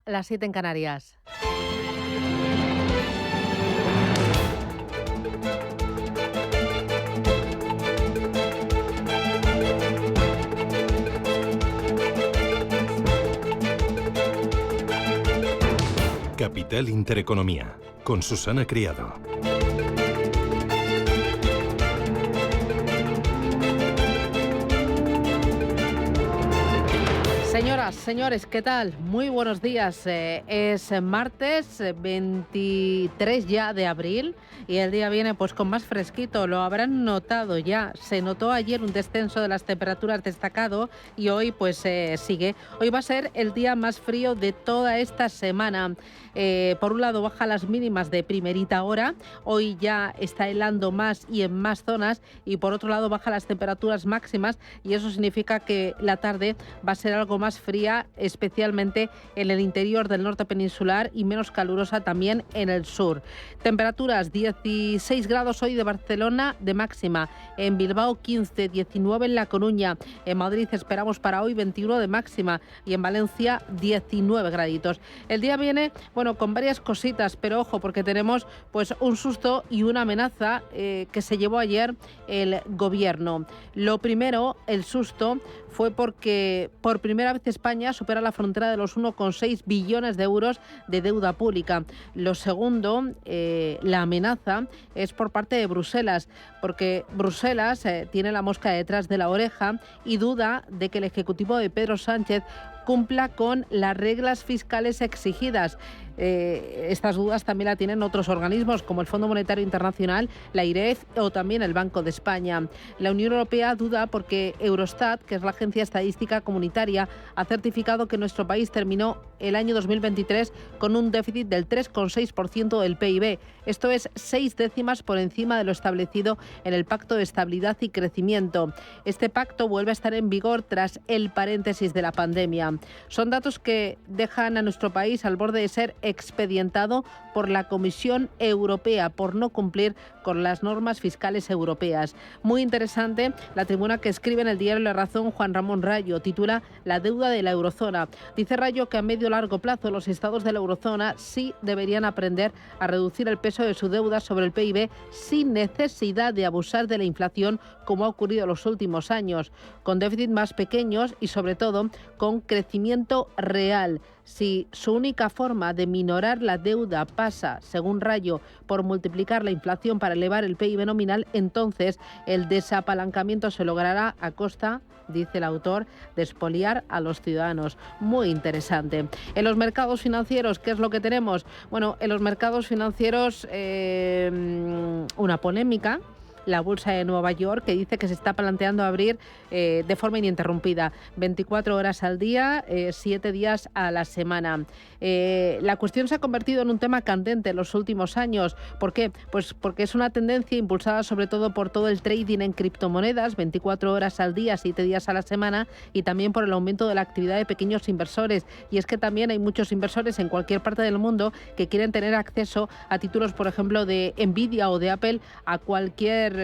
las 7 en Canarias. Capital Intereconomía, con Susana Criado. Señoras, señores, ¿qué tal? Muy buenos días. Es martes 23 ya de abril y el día viene pues con más fresquito. Lo habrán notado ya. Se notó ayer un descenso de las temperaturas destacado y hoy pues sigue. Hoy va a ser el día más frío de toda esta semana. Por un lado baja las mínimas de primerita hora. Hoy ya está helando más y en más zonas. Y por otro lado baja las temperaturas máximas y eso significa que la tarde va a ser algo más fría, especialmente en el interior del norte peninsular y menos calurosa también en el sur. Temperaturas 16 grados hoy de Barcelona de máxima, en Bilbao 15, 19 en La Coruña, en Madrid esperamos para hoy 21 de máxima y en Valencia 19 graditos. El día viene, bueno, con varias cositas, pero ojo porque tenemos pues un susto y una amenaza que se llevó ayer el gobierno. Lo primero, el susto, fue porque por primera vez España supera la frontera de los 1,6 billones de euros de deuda pública. Lo segundo, la amenaza, es por parte de Bruselas, porque Bruselas tiene la mosca detrás de la oreja y duda de que el Ejecutivo de Pedro Sánchez cumpla con las reglas fiscales exigidas. Estas dudas también la tienen otros organismos como el Fondo Monetario Internacional, la IREF o también el Banco de España. La Unión Europea duda porque Eurostat, que es la agencia estadística comunitaria, ha certificado que nuestro país terminó el año 2023 con un déficit del 3,6% del PIB. Esto es 6 décimas por encima de lo establecido en el Pacto de Estabilidad y Crecimiento. Este pacto vuelve a estar en vigor tras el paréntesis de la pandemia. Son datos que dejan a nuestro país al borde de ser expedientado por la Comisión Europea por no cumplir con las normas fiscales europeas. Muy interesante la tribuna que escribe en el diario La Razón Juan Ramón Rayo, titula La deuda de la eurozona. Dice Rayo que a medio largo plazo los estados de la eurozona sí deberían aprender a reducir el peso de su deuda sobre el PIB sin necesidad de abusar de la inflación como ha ocurrido en los últimos años, con déficit más pequeños y sobre todo con crecimiento real. Si su única forma de minorar la deuda pasa, según Rayo, por multiplicar la inflación para elevar el PIB nominal, entonces el desapalancamiento se logrará a costa, dice el autor, de expoliar a los ciudadanos. Muy interesante. En los mercados financieros, ¿qué es lo que tenemos? Bueno, en los mercados financieros una polémica. La bolsa de Nueva York, que dice que se está planteando abrir de forma ininterrumpida, 24 horas al día, 7 días a la semana. La cuestión se ha convertido en un tema candente en los últimos años. ¿Por qué? Pues porque es una tendencia impulsada sobre todo por todo el trading en criptomonedas, 24 horas al día, 7 días a la semana, y también por el aumento de la actividad de pequeños inversores. Y es que también hay muchos inversores en cualquier parte del mundo que quieren tener acceso a títulos, por ejemplo, de Nvidia o de Apple a cualquier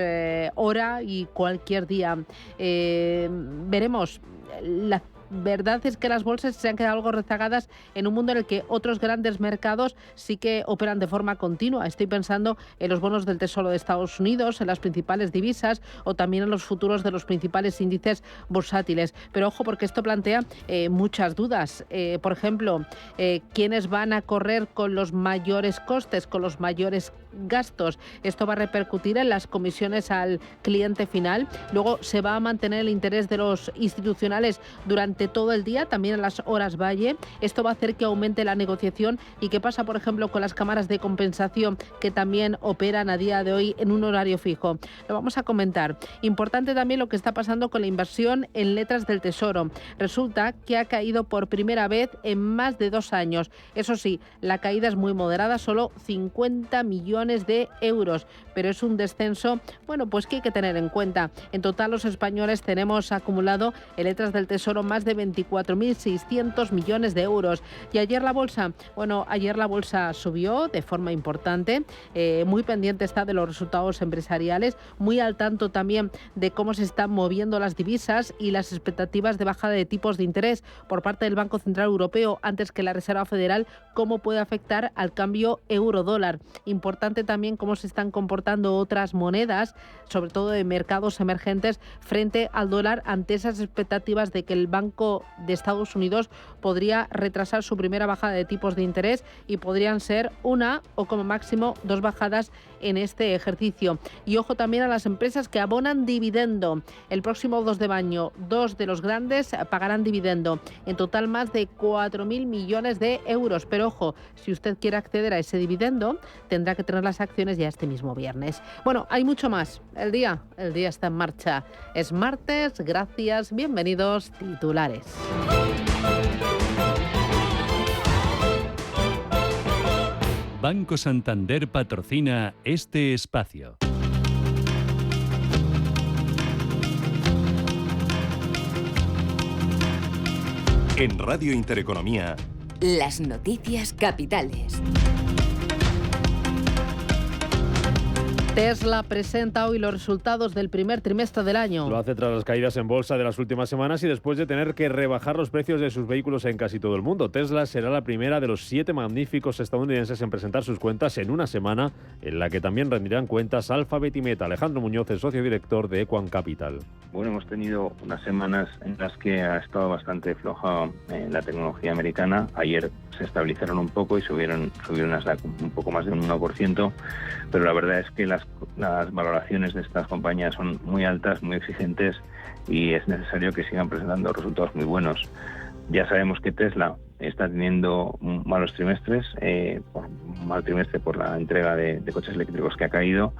hora y cualquier día. Veremos. La verdad es que las bolsas se han quedado algo rezagadas en un mundo en el que otros grandes mercados sí que operan de forma continua. Estoy pensando en los bonos del Tesoro de Estados Unidos, en las principales divisas o también en los futuros de los principales índices bursátiles. Pero ojo, porque esto plantea muchas dudas. Por ejemplo, ¿quiénes van a correr con los mayores costes, con los mayores gastos? Esto va a repercutir en las comisiones al cliente final. Luego se va a mantener el interés de los institucionales durante todo el día, también en las horas valle. Esto va a hacer que aumente la negociación. ¿Y qué pasa, por ejemplo, con las cámaras de compensación que también operan a día de hoy en un horario fijo? Lo vamos a comentar. Importante también lo que está pasando con la inversión en letras del Tesoro. Resulta que ha caído por primera vez en más de 2 años. Eso sí, la caída es muy moderada, solo 50 millones de euros, pero es un descenso, bueno, pues que hay que tener en cuenta. En total, los españoles tenemos acumulado en letras del Tesoro más de de 24.600 millones de euros. Y ayer la bolsa subió de forma importante, muy pendiente está de los resultados empresariales, muy al tanto también de cómo se están moviendo las divisas y las expectativas de bajada de tipos de interés por parte del Banco Central Europeo antes que la Reserva Federal, cómo puede afectar al cambio euro-dólar. Importante también cómo se están comportando otras monedas, sobre todo de mercados emergentes, frente al dólar ante esas expectativas de que el Banco de Estados Unidos podría retrasar su primera bajada de tipos de interés y podrían ser una o como máximo 2 bajadas en este ejercicio. Y ojo también a las empresas que abonan dividendo. El próximo 2 de mayo, 2 de los grandes pagarán dividendo. En total más de 4.000 millones de euros. Pero ojo, si usted quiere acceder a ese dividendo, tendrá que tener las acciones ya este mismo viernes. Bueno, hay mucho más. El día está en marcha. Es martes, gracias, bienvenidos, titulares. Banco Santander patrocina este espacio. En Radio Intereconomía, las noticias capitales. Tesla presenta hoy los resultados del primer trimestre del año. Lo hace tras las caídas en bolsa de las últimas semanas y después de tener que rebajar los precios de sus vehículos en casi todo el mundo. Tesla será la primera de los 7 magníficos estadounidenses en presentar sus cuentas en una semana en la que también rendirán cuentas Alphabet y Meta. Alejandro Muñoz es socio director de Equam Capital. Bueno, hemos tenido unas semanas en las que ha estado bastante floja la tecnología americana. Ayer se estabilizaron un poco y subieron un poco más de un 1%, pero la verdad es que las valoraciones de estas compañías son muy altas, muy exigentes y es necesario que sigan presentando resultados muy buenos. Ya sabemos que Tesla está teniendo malos trimestres, un mal trimestre por la entrega de coches eléctricos que ha caído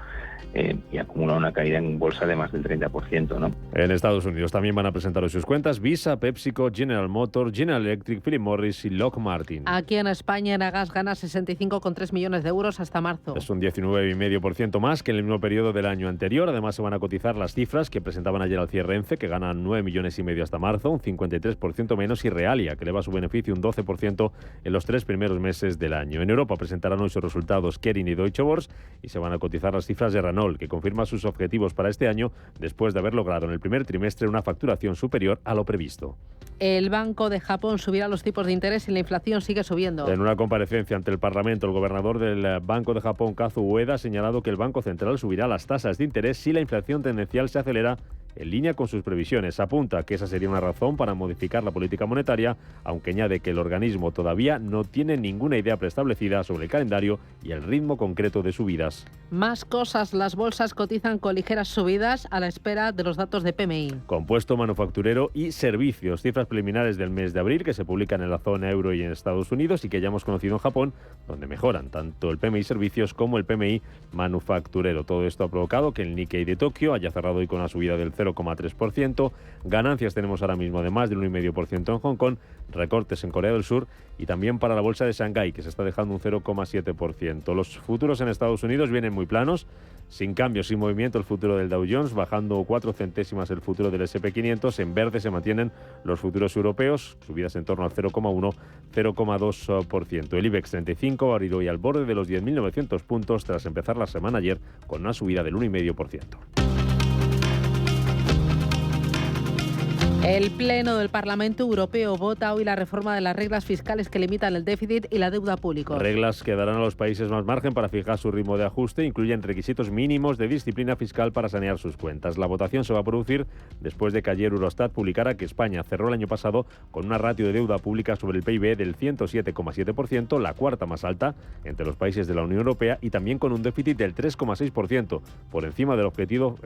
y acumula una caída en bolsa de más del 30%, ¿no? En Estados Unidos también van a presentar hoy sus cuentas Visa, PepsiCo, General Motors, General Electric, Philip Morris y Lockheed Martin. Aquí en España, Enagas gana 65,3 millones de euros hasta marzo. Es un 19,5% más que en el mismo periodo del año anterior. Además, se van a cotizar las cifras que presentaban ayer al cierre ENCE, que ganan 9,5 millones hasta marzo, un 53% menos, y Realia, que eleva su beneficio un 12% en los 3 primeros meses del año. En Europa presentarán hoy sus resultados Kering y Deutsche Börse y se van a cotizar las cifras de Renault, que confirma sus objetivos para este año después de haber logrado en el primer trimestre una facturación superior a lo previsto. El Banco de Japón subirá los tipos de interés y la inflación sigue subiendo. En una comparecencia ante el Parlamento, el gobernador del Banco de Japón, Kazuo Ueda, ha señalado que el Banco Central subirá las tasas de interés si la inflación tendencial se acelera en línea con sus previsiones. Apunta que esa sería una razón para modificar la política monetaria, aunque añade que el organismo todavía no tiene ninguna idea preestablecida sobre el calendario y el ritmo concreto de subidas. Más cosas, las bolsas cotizan con ligeras subidas a la espera de los datos de PMI. Compuesto manufacturero y servicios, cifras preliminares del mes de abril que se publican en la zona euro y en Estados Unidos y que ya hemos conocido en Japón, donde mejoran tanto el PMI servicios como el PMI manufacturero. Todo esto ha provocado que el Nikkei de Tokio haya cerrado hoy con una subida del 0,3%. Ganancias tenemos ahora mismo de más del 1,5% en Hong Kong, recortes en Corea del Sur y también para la bolsa de Shanghái, que se está dejando un 0,7%. Los futuros en Estados Unidos vienen muy planos, sin cambios, sin movimiento el futuro del Dow Jones, bajando 4 centésimas el futuro del S&P 500. En verde se mantienen los futuros europeos, subidas en torno al 0,1, 0,2%. El IBEX 35 va a abrir hoy al borde de los 10.900 puntos tras empezar la semana ayer con una subida del 1,5%. El Pleno del Parlamento Europeo vota hoy la reforma de las reglas fiscales que limitan el déficit y la deuda públicos. Reglas que darán a los países más margen para fijar su ritmo de ajuste, incluyen requisitos mínimos de disciplina fiscal para sanear sus cuentas. La votación se va a producir después de que ayer Eurostat publicara que España cerró el año pasado con una ratio de deuda pública sobre el PIB del 107,7%, la cuarta más alta entre los países de la Unión Europea, y también con un déficit del 3,6%, por encima del objetivo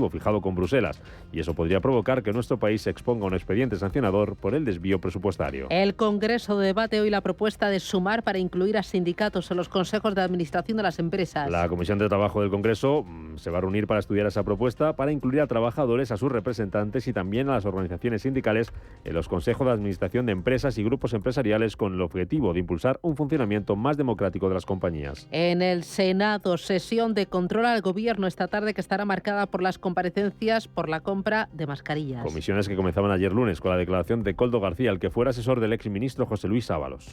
fijado con Bruselas. Y eso podría provocar que nuestro país se exponga a un expediente sancionador por el desvío presupuestario. El Congreso debate hoy la propuesta de sumar para incluir a sindicatos en los consejos de administración de las empresas. La Comisión de Trabajo del Congreso se va a reunir para estudiar esa propuesta para incluir a trabajadores, a sus representantes y también a las organizaciones sindicales en los consejos de administración de empresas y grupos empresariales, con el objetivo de impulsar un funcionamiento más democrático de las compañías. En el Senado, sesión de control al Gobierno esta tarde que estará marcada por las comparecencias por la compra de mascarillas. mascarillas. Comisiones que comenzaban ayer lunes con la declaración de Koldo García, el que fuera asesor del exministro José Luis Ábalos.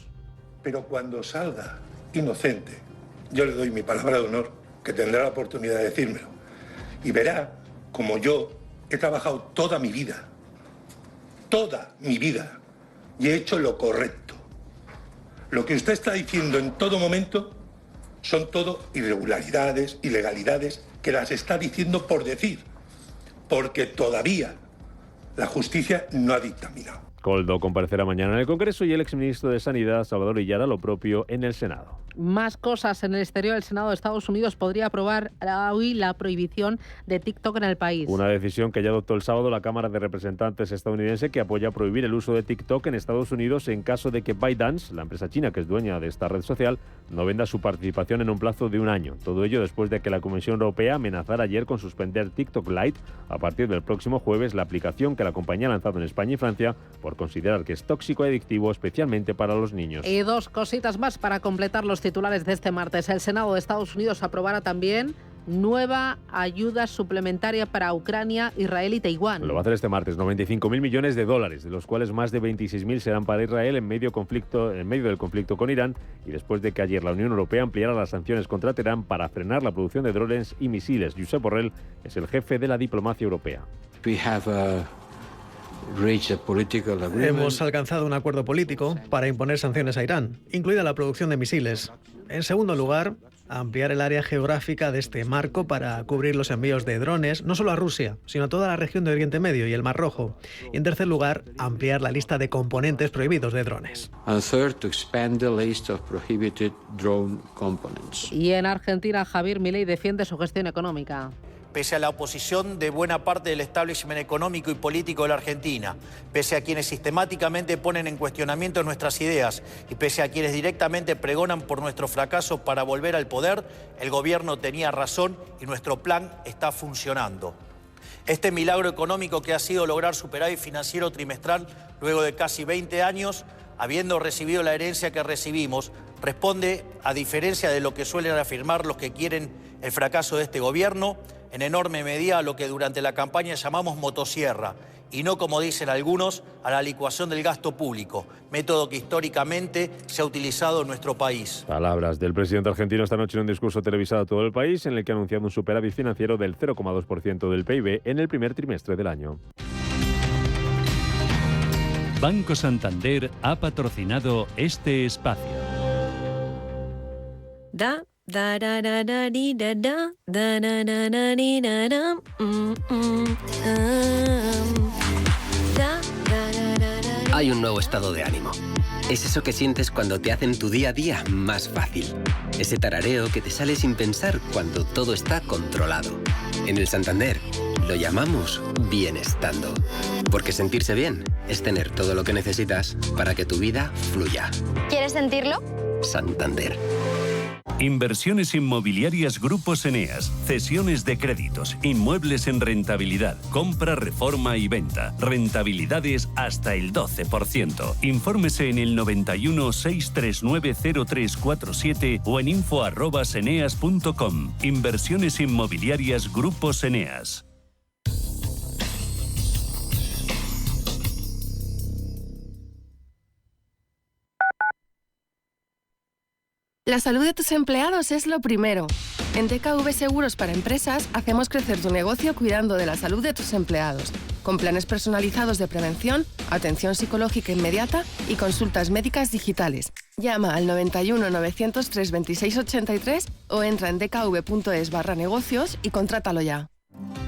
Pero cuando salga inocente, yo le doy mi palabra de honor, que tendrá la oportunidad de decírmelo. Y verá como yo he trabajado toda mi vida, y he hecho lo correcto. Lo que usted está diciendo en todo momento son todo irregularidades, ilegalidades, que las está diciendo por decir, porque todavía la justicia no ha dictaminado. Koldo comparecerá mañana en el Congreso y el exministro de Sanidad, Salvador Illara, lo propio en el Senado. Más cosas. En el exterior, el Senado de Estados Unidos podría aprobar hoy la prohibición de TikTok en el país. Una decisión que ya adoptó el sábado la Cámara de Representantes estadounidense, que apoya prohibir el uso de TikTok en Estados Unidos en caso de que ByteDance, la empresa china que es dueña de esta red social, no venda su participación en un plazo de un año. Todo ello después de que la Comisión Europea amenazara ayer con suspender TikTok Lite a partir del próximo jueves, la aplicación que la compañía ha lanzado en España y Francia por considerar que es tóxico y adictivo, especialmente para los niños. Y dos cositas más para completar los titulares de este martes. El Senado de Estados Unidos aprobará también nueva ayuda suplementaria para Ucrania, Israel y Taiwán. Lo va a hacer este martes, 95.000 millones de dólares, de los cuales más de 26.000 serán para Israel en medio del conflicto con Irán, y después de que ayer la Unión Europea ampliara las sanciones contra Teherán para frenar la producción de drones y misiles. Josep Borrell es el jefe de la diplomacia europea. Hemos alcanzado un acuerdo político para imponer sanciones a Irán, incluida la producción de misiles. En segundo lugar, ampliar el área geográfica de este marco para cubrir los envíos de drones, no solo a Rusia, sino a toda la región de Oriente Medio y el Mar Rojo. Y en tercer lugar, ampliar la lista de componentes prohibidos de drones. Y en Argentina, Javier Milei defiende su gestión económica. Pese a la oposición de buena parte del establishment económico y político de la Argentina, pese a quienes sistemáticamente ponen en cuestionamiento nuestras ideas y pese a quienes directamente pregonan por nuestro fracaso para volver al poder, el gobierno tenía razón y nuestro plan está funcionando. Este milagro económico que ha sido lograr superávit financiero trimestral luego de casi 20 años, habiendo recibido la herencia que recibimos, responde, a diferencia de lo que suelen afirmar los que quieren el fracaso de este gobierno, en enorme medida a lo que durante la campaña llamamos motosierra, y no, como dicen algunos, a la licuación del gasto público, método que históricamente se ha utilizado en nuestro país. Palabras del presidente argentino esta noche en un discurso televisado a todo el país, en el que ha anunciado un superávit financiero del 0,2% del PIB en el primer trimestre del año. Banco Santander ha patrocinado este espacio. Hay un nuevo estado de ánimo. Es eso que sientes cuando te hacen tu día a día más fácil. Ese tarareo que te sale sin pensar cuando todo está controlado. En el Santander lo llamamos bienestando. Porque sentirse bien es tener todo lo que necesitas para que tu vida fluya. ¿Quieres sentirlo? Santander. Inversiones inmobiliarias Grupos Eneas, cesiones de créditos, inmuebles en rentabilidad, compra, reforma y venta. Rentabilidades hasta el 12%. Infórmese en el 91 639 0347 o en info@eneas.com. Inversiones inmobiliarias Grupos Eneas. La salud de tus empleados es lo primero. En DKV Seguros para Empresas hacemos crecer tu negocio cuidando de la salud de tus empleados, con planes personalizados de prevención, atención psicológica inmediata y consultas médicas digitales. Llama al 91 903 26 83 o entra en dkv.es/negocios y contrátalo ya.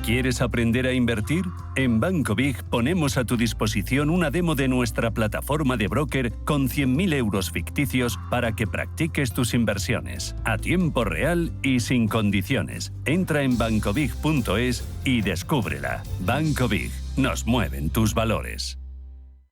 ¿Quieres aprender a invertir? En Banco Big ponemos a tu disposición una demo de nuestra plataforma de broker con 100.000 euros ficticios para que practiques tus inversiones, a tiempo real y sin condiciones. Entra en bancobig.es y descúbrela. Banco Big, nos mueven tus valores.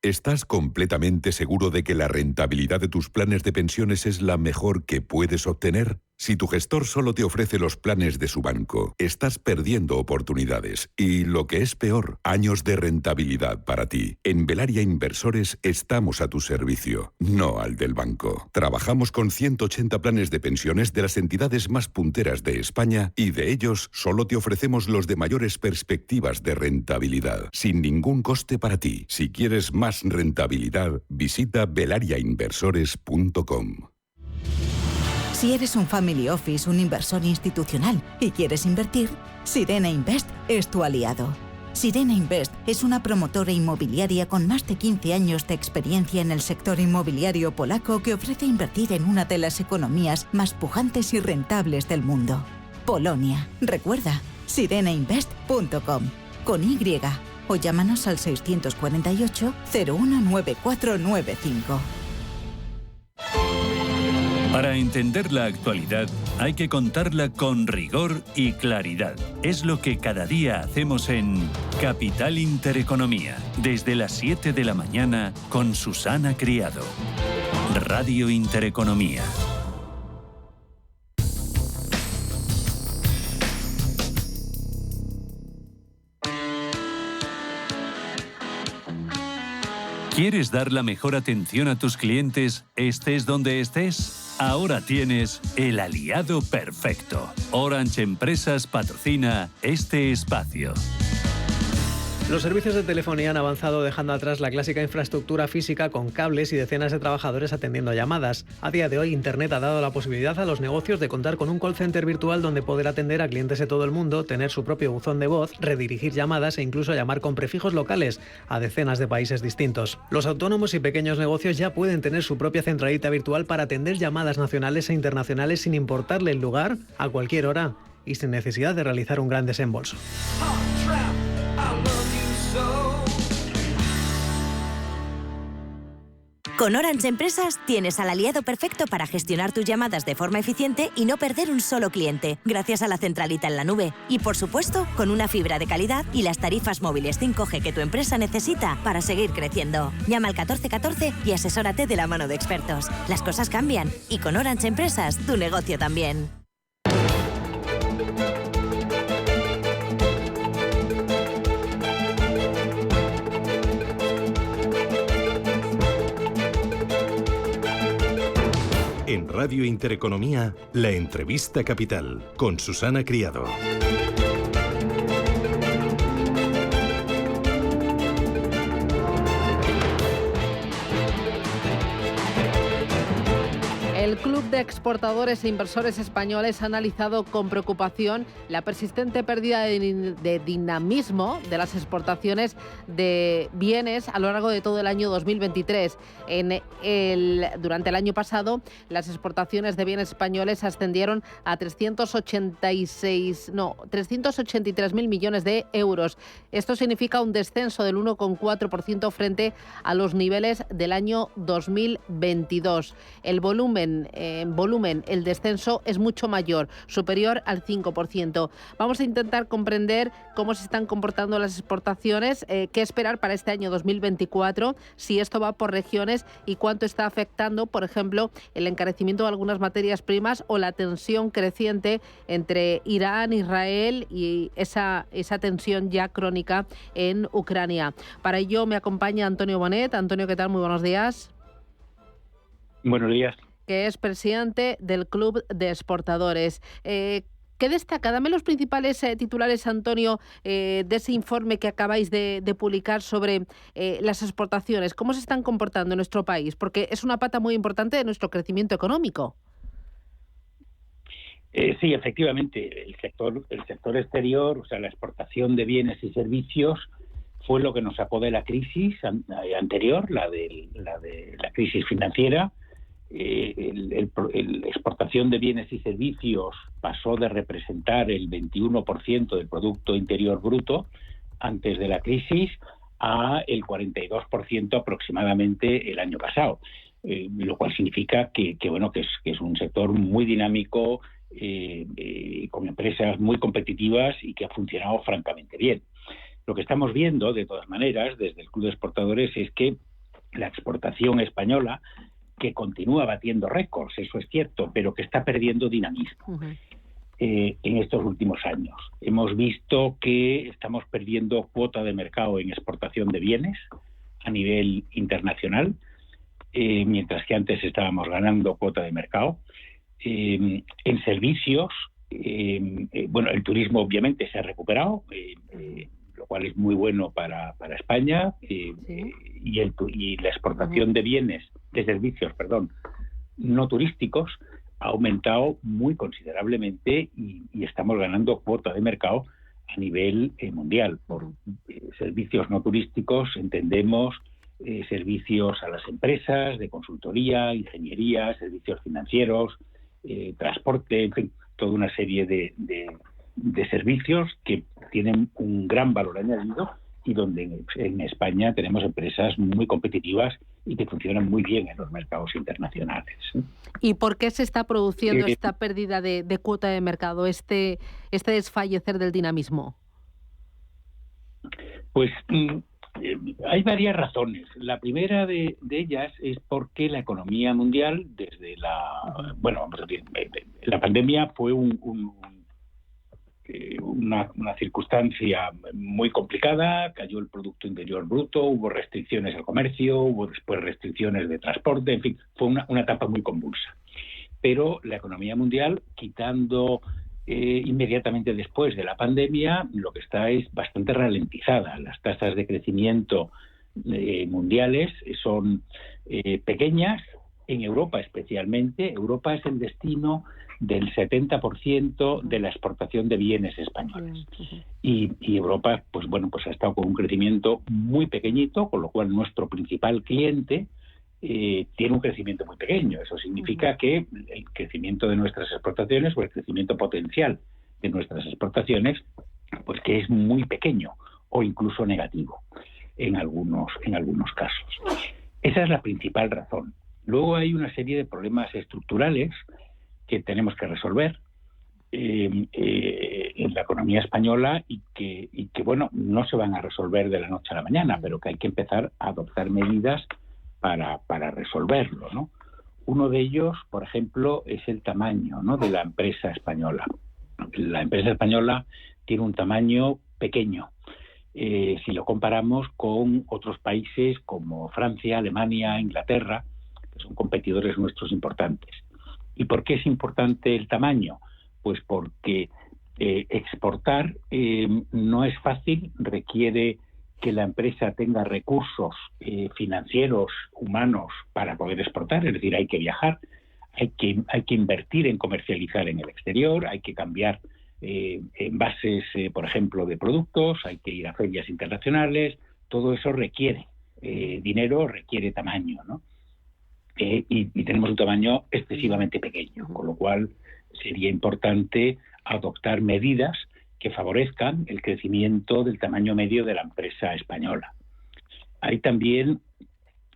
¿Estás completamente seguro de que la rentabilidad de tus planes de pensiones es la mejor que puedes obtener? Si tu gestor solo te ofrece los planes de su banco, estás perdiendo oportunidades y, lo que es peor, años de rentabilidad para ti. En Velaria Inversores estamos a tu servicio, no al del banco. Trabajamos con 180 planes de pensiones de las entidades más punteras de España y de ellos solo te ofrecemos los de mayores perspectivas de rentabilidad, sin ningún coste para ti. Si quieres más rentabilidad, visita velariainversores.com. Si eres un family office, un inversor institucional y quieres invertir, Sirena Invest es tu aliado. Sirena Invest es una promotora inmobiliaria con más de 15 años de experiencia en el sector inmobiliario polaco que ofrece invertir en una de las economías más pujantes y rentables del mundo. Polonia. Recuerda, sirenainvest.com con Y o llámanos al 648 019495. Para entender la actualidad hay que contarla con rigor y claridad. Es lo que cada día hacemos en Capital Intereconomía, desde las 7 de la mañana con Susana Criado. Radio Intereconomía. ¿Quieres dar la mejor atención a tus clientes, estés donde estés? Ahora tienes el aliado perfecto. Orange Empresas patrocina este espacio. Los servicios de telefonía han avanzado dejando atrás la clásica infraestructura física con cables y decenas de trabajadores atendiendo llamadas. A día de hoy, Internet ha dado la posibilidad a los negocios de contar con un call center virtual donde poder atender a clientes de todo el mundo, tener su propio buzón de voz, redirigir llamadas e incluso llamar con prefijos locales a decenas de países distintos. Los autónomos y pequeños negocios ya pueden tener su propia centralita virtual para atender llamadas nacionales e internacionales sin importarle el lugar, a cualquier hora y sin necesidad de realizar un gran desembolso. Con Orange Empresas tienes al aliado perfecto para gestionar tus llamadas de forma eficiente y no perder un solo cliente, gracias a la centralita en la nube. Y por supuesto, con una fibra de calidad y las tarifas móviles 5G que tu empresa necesita para seguir creciendo. Llama al 1414 y asesórate de la mano de expertos. Las cosas cambian y con Orange Empresas tu negocio también. En Radio Intereconomía, la entrevista capital con Susana Criado. El Club de Exportadores e Inversores Españoles ha analizado con preocupación la persistente pérdida de dinamismo de las exportaciones de bienes a lo largo de todo el año 2023. Durante el año pasado, las exportaciones de bienes españoles ascendieron a 383.000 millones de euros. Esto significa un descenso del 1,4% frente a los niveles del año 2022. En volumen, el descenso es mucho mayor, superior al 5%. Vamos a intentar comprender cómo se están comportando las exportaciones, qué esperar para este año 2024, si esto va por regiones y cuánto está afectando, por ejemplo, el encarecimiento de algunas materias primas o la tensión creciente entre Irán, Israel y esa tensión ya crónica en Ucrania. Para ello me acompaña Antonio Bonet. Antonio, ¿qué tal? Muy buenos días. Buenos días. Que es presidente del Club de Exportadores. ¿Qué destaca? Dame los principales titulares, Antonio, de ese informe que acabáis de publicar sobre las exportaciones. ¿Cómo se están comportando en nuestro país? Porque es una pata muy importante de nuestro crecimiento económico. Sí, efectivamente. El sector exterior, o sea, la exportación de bienes y servicios, fue lo que nos sacó de la crisis anterior, la de la crisis financiera. La exportación de bienes y servicios pasó de representar el 21% del Producto Interior Bruto antes de la crisis a el 42% aproximadamente el año pasado, lo cual significa que es un sector muy dinámico, con empresas muy competitivas y que ha funcionado francamente bien. Lo que estamos viendo, de todas maneras, desde el Club de Exportadores es que la exportación española que continúa batiendo récords, eso es cierto, pero que está perdiendo dinamismo en estos últimos años. Hemos visto que estamos perdiendo cuota de mercado en exportación de bienes a nivel internacional, mientras que antes estábamos ganando cuota de mercado. En servicios, bueno, el turismo obviamente se ha recuperado, lo cual es muy bueno para España, y la exportación de bienes, de servicios, no turísticos, ha aumentado muy considerablemente y estamos ganando cuota de mercado a nivel mundial. Por servicios no turísticos entendemos servicios a las empresas de consultoría, ingeniería, servicios financieros, transporte, en fin, toda una serie de servicios que tienen un gran valor añadido y donde en España tenemos empresas muy competitivas y que funcionan muy bien en los mercados internacionales. ¿Y por qué se está produciendo esta pérdida de cuota de mercado, este desfallecer del dinamismo? Pues hay varias razones. La primera de ellas es porque la economía mundial, desde la pandemia fue una circunstancia muy complicada, cayó el Producto Interior Bruto, hubo restricciones al comercio, hubo después restricciones de transporte, en fin, fue una etapa muy convulsa. Pero la economía mundial, quitando inmediatamente después de la pandemia, lo que está es bastante ralentizada. Las tasas de crecimiento mundiales son pequeñas, en Europa especialmente. Europa es el destino del 70% de la exportación de bienes españoles. Y Europa, pues ha estado con un crecimiento muy pequeñito, con lo cual nuestro principal cliente tiene un crecimiento muy pequeño. Eso significa que el crecimiento de nuestras exportaciones o el crecimiento potencial de nuestras exportaciones, pues que es muy pequeño o incluso negativo en algunos casos. Esa es la principal razón. Luego hay una serie de problemas estructurales que tenemos que resolver en la economía española y que no se van a resolver de la noche a la mañana, pero que hay que empezar a adoptar medidas para resolverlo, ¿no? Uno de ellos, por ejemplo, es el tamaño, ¿no?, de la empresa española. La empresa española tiene un tamaño pequeño si lo comparamos con otros países como Francia, Alemania, Inglaterra, que son competidores nuestros importantes. ¿Y por qué es importante el tamaño? Pues porque exportar no es fácil, requiere que la empresa tenga recursos financieros, humanos, para poder exportar, es decir, hay que viajar, hay que invertir en comercializar en el exterior, hay que cambiar envases, por ejemplo, de productos, hay que ir a ferias internacionales, todo eso requiere dinero, requiere tamaño, ¿no? Y tenemos un tamaño excesivamente pequeño, con lo cual sería importante adoptar medidas que favorezcan el crecimiento del tamaño medio de la empresa española. Hay también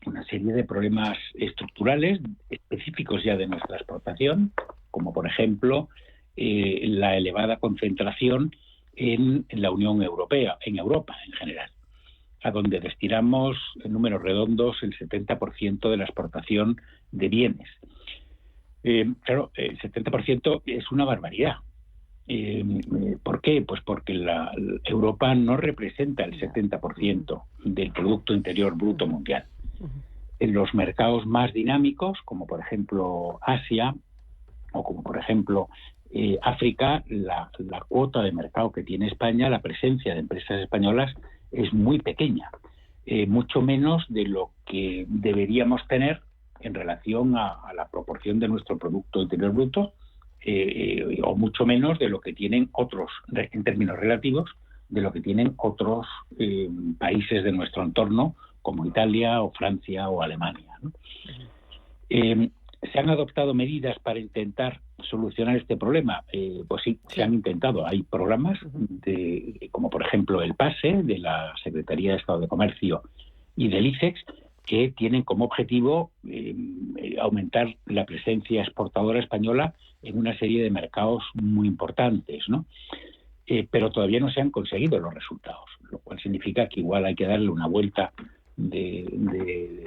una serie de problemas estructurales específicos ya de nuestra exportación, como por ejemplo la elevada concentración en la Unión Europea, en Europa en general, a donde destinamos en números redondos el 70% de la exportación de bienes. Claro, el 70% es una barbaridad. ¿Por qué? Pues porque Europa no representa el 70% del Producto Interior Bruto mundial. En los mercados más dinámicos, como por ejemplo Asia o como por ejemplo África, la cuota de mercado que tiene España, la presencia de empresas españolas es muy pequeña, mucho menos de lo que deberíamos tener en relación a la proporción de nuestro Producto Interior Bruto, o mucho menos de lo que tienen otros, en términos relativos, de lo que tienen otros países de nuestro entorno, como Italia o Francia o Alemania, ¿no? ¿Se han adoptado medidas para intentar solucionar este problema? Pues sí, se han intentado. Hay programas como por ejemplo el PASE, de la Secretaría de Estado de Comercio y del ICEX, que tienen como objetivo aumentar la presencia exportadora española en una serie de mercados muy importantes, ¿no? Pero todavía no se han conseguido los resultados, lo cual significa que igual hay que darle una vuelta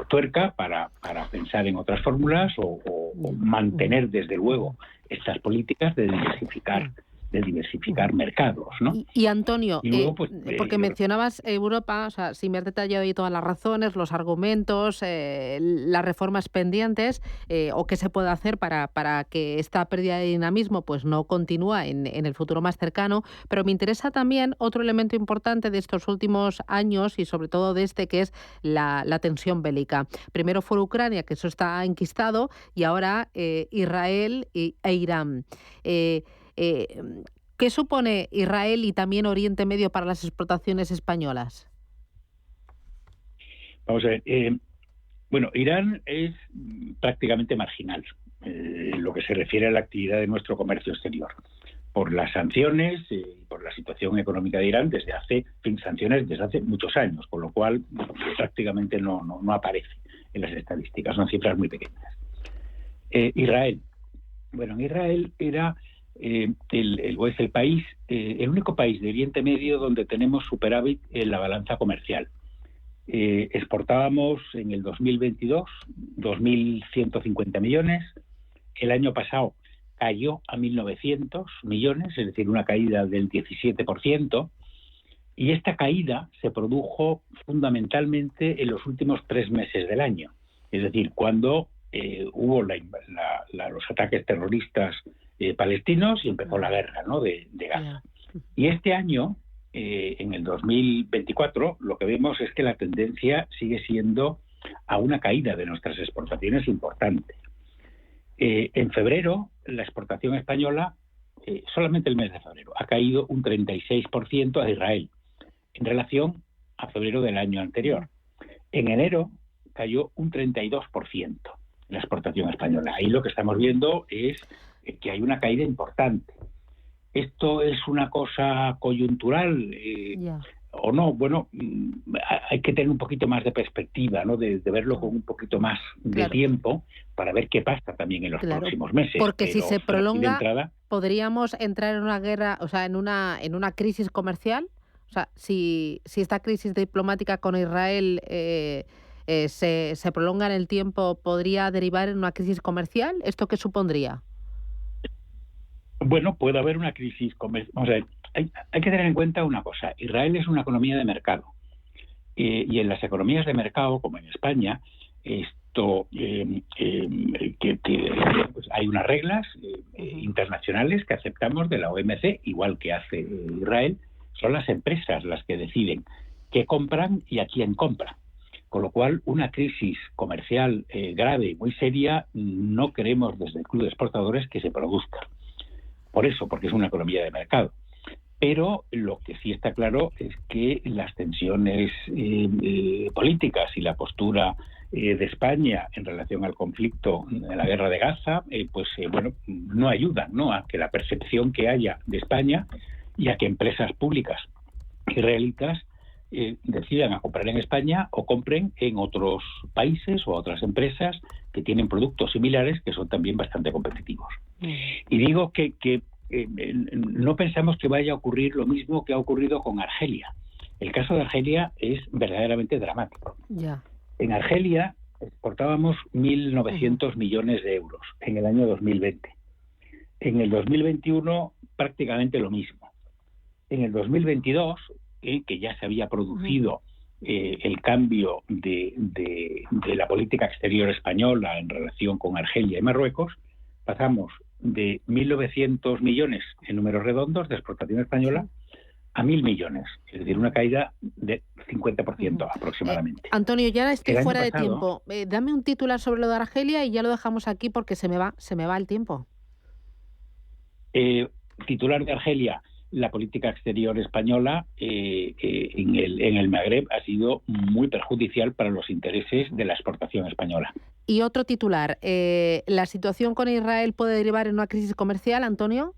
tuerca para pensar en otras fórmulas o mantener, desde luego, estas políticas de diversificar mercados, ¿no? Y Antonio, y luego, porque mencionabas Europa, o sea, si me has detallado ahí todas las razones, los argumentos, las reformas pendientes, o qué se puede hacer para que esta pérdida de dinamismo pues no continúe en el futuro más cercano, pero me interesa también otro elemento importante de estos últimos años y sobre todo de este, que es la tensión bélica. Primero fue Ucrania, que eso está enquistado, y ahora Israel e Irán. ¿Qué supone Israel y también Oriente Medio para las exportaciones españolas? Vamos a ver. Irán es prácticamente marginal en lo que se refiere a la actividad de nuestro comercio exterior. Por las sanciones y por la situación económica de Irán sanciones desde hace muchos años, con lo cual prácticamente no aparece en las estadísticas, son cifras muy pequeñas. Israel. Bueno, en Israel era el único país de Oriente Medio donde tenemos superávit en la balanza comercial. Exportábamos en el 2022 2.150 millones. El año pasado cayó a 1.900 millones, es decir, una caída del 17%. Y esta caída se produjo fundamentalmente en los últimos 3 meses del año. Es decir, cuando hubo los ataques terroristas palestinos y empezó la guerra, ¿no?, de Gaza. Y este año, en el 2024, lo que vemos es que la tendencia sigue siendo a una caída de nuestras exportaciones importante. En febrero, la exportación española, solamente el mes de febrero, ha caído un 36% a Israel en relación a febrero del año anterior. En enero cayó un 32% la exportación española. Ahí lo que estamos viendo es que hay una caída importante. ¿Esto es una cosa coyuntural o no? Bueno, hay que tener un poquito más de perspectiva, ¿no? De verlo con un poquito más de tiempo para ver qué pasa también en los próximos meses. Porque si se prolonga, ¿podríamos entrar en una guerra, o sea, en una crisis comercial? O sea, si esta crisis diplomática con Israel se prolonga en el tiempo, ¿podría derivar en una crisis comercial? ¿Esto qué supondría? Bueno, puede haber una crisis comercial. Vamos a ver, hay que tener en cuenta una cosa. Israel es una economía de mercado. Y en las economías de mercado, como en España, hay unas reglas internacionales que aceptamos de la OMC, igual que hace Israel. Son las empresas las que deciden qué compran y a quién compran. Con lo cual, una crisis comercial grave y muy seria no queremos desde el Club de Exportadores que se produzca. Por eso, porque es una economía de mercado. Pero lo que sí está claro es que las tensiones políticas y la postura de España en relación al conflicto de la guerra de Gaza, no ayudan, ¿no?, a que la percepción que haya de España y a que empresas públicas israelitas decidan a comprar en España o compren en otros países o a otras empresas que tienen productos similares que son también bastante competitivos. Y digo que no pensamos que vaya a ocurrir lo mismo que ha ocurrido con Argelia. El caso de Argelia es verdaderamente dramático. En Argelia exportábamos 1.900 millones de euros en el año 2020. En el 2021 prácticamente lo mismo. En el 2022, que ya se había producido el cambio de la política exterior española en relación con Argelia y Marruecos, pasamos de 1.900 millones en números redondos de exportación española a 1.000 millones, es decir, una caída de 50% aproximadamente. Antonio, ya estoy fuera de tiempo. Dame un titular sobre lo de Argelia y ya lo dejamos aquí porque se me va el tiempo. Titular de Argelia: la política exterior española en el Magreb ha sido muy perjudicial para los intereses de la exportación española. Y otro titular: ¿la situación con Israel puede derivar en una crisis comercial, Antonio?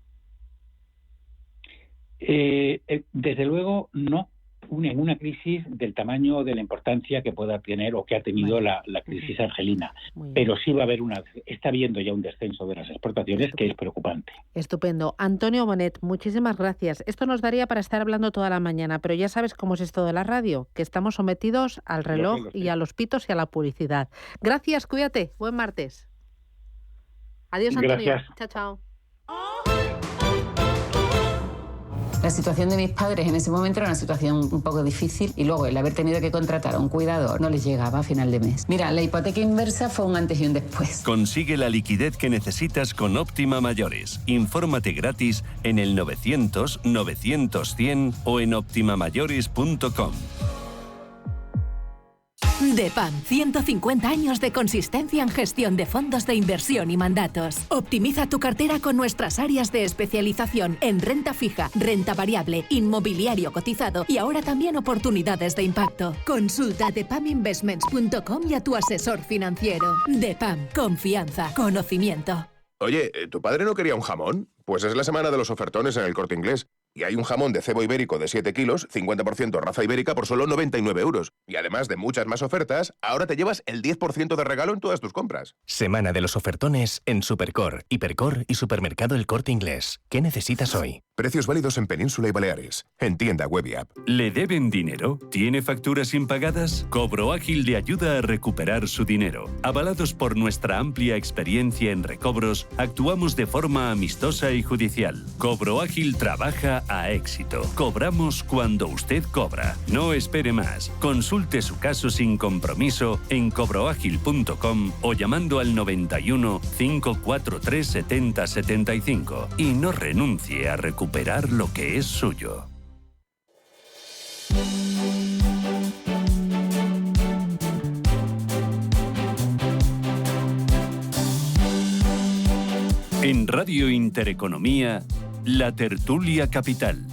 Desde luego no, en una crisis del tamaño de la importancia que pueda tener o que ha tenido la crisis argelina. Pero sí va a haber está habiendo ya un descenso de las exportaciones que es preocupante. Estupendo. Antonio Bonet, muchísimas gracias. Esto nos daría para estar hablando toda la mañana, pero ya sabes cómo es esto de la radio, que estamos sometidos al reloj y a los pitos y a la publicidad. Gracias, cuídate. Buen martes. Adiós, Antonio. Gracias. Chao, chao. La situación de mis padres en ese momento era una situación un poco difícil y luego el haber tenido que contratar a un cuidador no les llegaba a final de mes. Mira, la hipoteca inversa fue un antes y un después. Consigue la liquidez que necesitas con Óptima Mayores. Infórmate gratis en el 900-900-100 o en optimamayores.com. DEPAM, 150 años de consistencia en gestión de fondos de inversión y mandatos. Optimiza tu cartera con nuestras áreas de especialización en renta fija, renta variable, inmobiliario cotizado y ahora también oportunidades de impacto. Consulta depaminvestments.com y a tu asesor financiero. DEPAM, confianza, conocimiento. Oye, ¿tu padre no quería un jamón? Pues es la semana de los ofertones en El Corte Inglés. Y hay un jamón de cebo ibérico de 7 kilos, 50% raza ibérica por solo 99 euros. Y además de muchas más ofertas, ahora te llevas el 10% de regalo en todas tus compras. Semana de los ofertones en Supercor, Hipercor y Supermercado El Corte Inglés. ¿Qué necesitas hoy? Precios válidos en Península y Baleares. En tienda web y app. ¿Le deben dinero? ¿Tiene facturas impagadas? Cobro Ágil le ayuda a recuperar su dinero. Avalados por nuestra amplia experiencia en recobros, actuamos de forma amistosa y judicial. Cobro Ágil trabaja a éxito. Cobramos cuando usted cobra. No espere más. Consulte su caso sin compromiso en cobroagil.com o llamando al 91 543 70 75 y no renuncie a recuperar lo que es suyo. En Radio Intereconomía, La Tertulia Capital.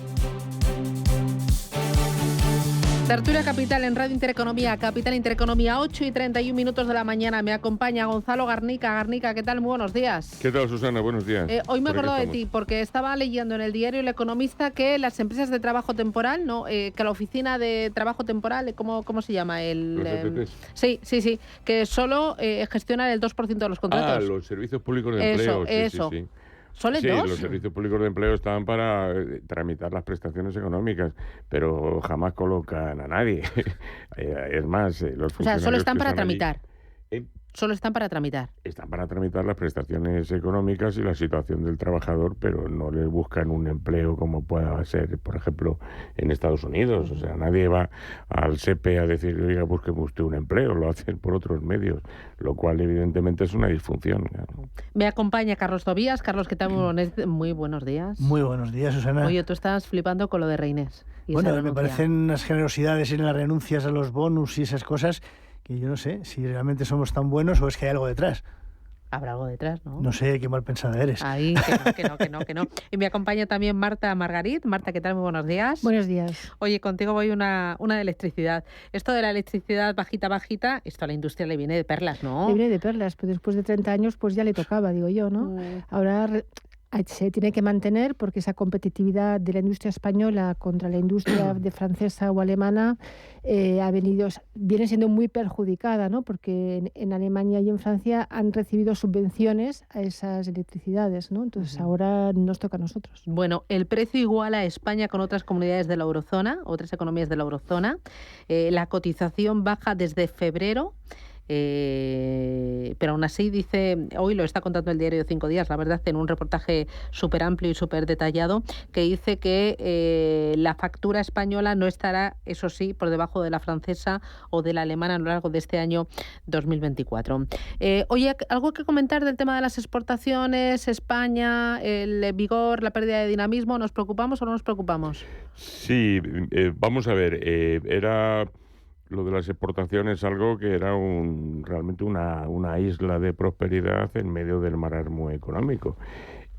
Tertulia Capital en Radio Intereconomía, Capital Intereconomía, 8:31 de la mañana. Me acompaña Gonzalo Garnica. Garnica, ¿qué tal? Muy buenos días. ¿Qué tal, Susana? Buenos días. Hoy me he acordado de ti porque estaba leyendo en el diario El Economista que las empresas de trabajo temporal, ¿no? Que la oficina de trabajo temporal, ¿cómo se llama? Los ETTs. Sí, que solo gestionan el 2% de los contratos. Los servicios públicos de empleo. Eso. Sí. ¿Solo el Sí, 2? los servicios públicos de empleo están para tramitar las prestaciones económicas, pero jamás colocan a nadie. Es más, los funcionarios... O sea, solo están para tramitar. ¿Eh? Solo están para tramitar. Están para tramitar las prestaciones económicas y la situación del trabajador, pero no les buscan un empleo como pueda ser, por ejemplo, en Estados Unidos. O sea, nadie va al SEPE a decir, oiga, búsqueme usted un empleo, lo hacen por otros medios, lo cual evidentemente es una disfunción. Claro. Me acompaña Carlos Tobías. Carlos, ¿qué tal? Muy buenos días. Muy buenos días, Susana. Oye, tú estás flipando con lo de Reynés. Bueno, me parecen unas generosidades en las renuncias a los bonus y esas cosas que yo no sé si realmente somos tan buenos o es que hay algo detrás. Habrá algo detrás, ¿no? No sé, qué mal pensada eres. Ahí, que no. Y me acompaña también Marta Margarit. Marta, ¿qué tal? Muy buenos días. Buenos días. Oye, contigo voy una de electricidad. Esto de la electricidad bajita, esto a la industria le viene de perlas, ¿no? Le viene de perlas, pero después de 30 años pues ya le tocaba, digo yo, ¿no? Ahora se tiene que mantener porque esa competitividad de la industria española contra la industria de francesa o alemana viene siendo muy perjudicada, ¿no? Porque en Alemania y en Francia han recibido subvenciones a esas electricidades, ¿no? Entonces ahora nos toca a nosotros. Bueno, el precio iguala a España con otras comunidades de la eurozona, otras economías de la eurozona. La cotización baja desde febrero. Pero aún así dice, hoy lo está contando el diario 5 días, la verdad, en un reportaje súper amplio y súper detallado, que dice que la factura española no estará, eso sí, por debajo de la francesa o de la alemana a lo largo de este año 2024. Oye, ¿algo que comentar del tema de las exportaciones, España, el vigor, la pérdida de dinamismo? ¿Nos preocupamos o no nos preocupamos? Sí, vamos a ver, era... Lo de las exportaciones, algo que era realmente una isla de prosperidad en medio del marasmo económico.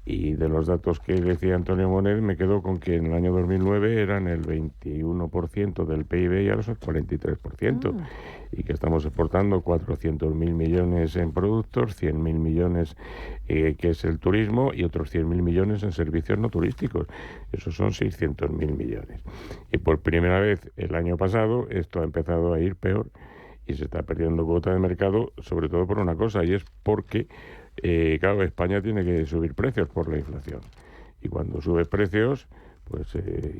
Y de los datos que decía Antonio Monet, me quedo con que en el año 2009 eran el 21% del PIB y ahora son el 43%. Y que estamos exportando 400.000 millones en productos, 100.000 millones que es el turismo y otros 100.000 millones en servicios no turísticos. Esos son 600.000 millones. Y por primera vez el año pasado esto ha empezado a ir peor y se está perdiendo cuota de mercado, sobre todo por una cosa, y es porque claro, España tiene que subir precios por la inflación. Y cuando subes precios, pues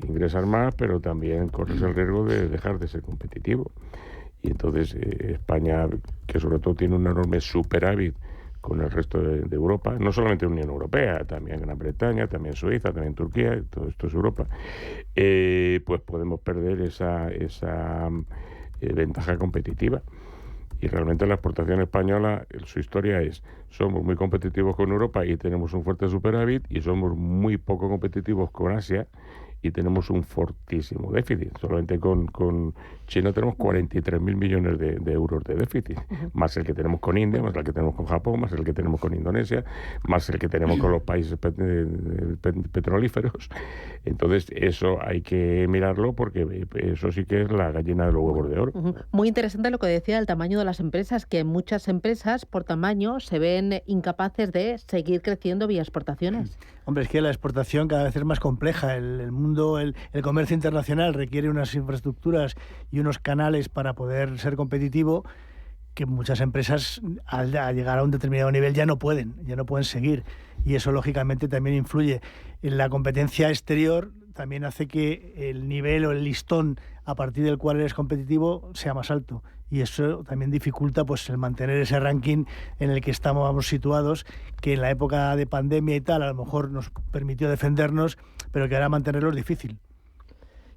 ingresas más, pero también corres el riesgo de dejar de ser competitivo. Y entonces España, que sobre todo tiene un enorme superávit con el resto de Europa, no solamente Unión Europea, también Gran Bretaña, también Suiza, también Turquía, todo esto es Europa, pues podemos perder esa ventaja competitiva. Y realmente la exportación española, su historia es, somos muy competitivos con Europa y tenemos un fuerte superávit, y somos muy poco competitivos con Asia y tenemos un fortísimo déficit. Solamente con China tenemos 43.000 millones de euros de déficit, más el que tenemos con India, más el que tenemos con Japón, más el que tenemos con Indonesia, más el que tenemos con los países petrolíferos. Entonces eso hay que mirarlo, porque eso sí que es la gallina de los huevos de oro. Muy interesante lo que decía del tamaño de las empresas, que muchas empresas por tamaño se ven incapaces de seguir creciendo vía exportaciones. Hombre, es que la exportación cada vez es más compleja. El mundo, el comercio internacional requiere unas infraestructuras y unos canales para poder ser competitivo, que muchas empresas al llegar a un determinado nivel ya no pueden seguir. Y eso lógicamente también influye. En la competencia exterior también hace que el nivel o el listón a partir del cual eres competitivo sea más alto. Y eso también dificulta pues el mantener ese ranking en el que estamos situados, que en la época de pandemia y tal a lo mejor nos permitió defendernos, pero que ahora mantenerlo es difícil.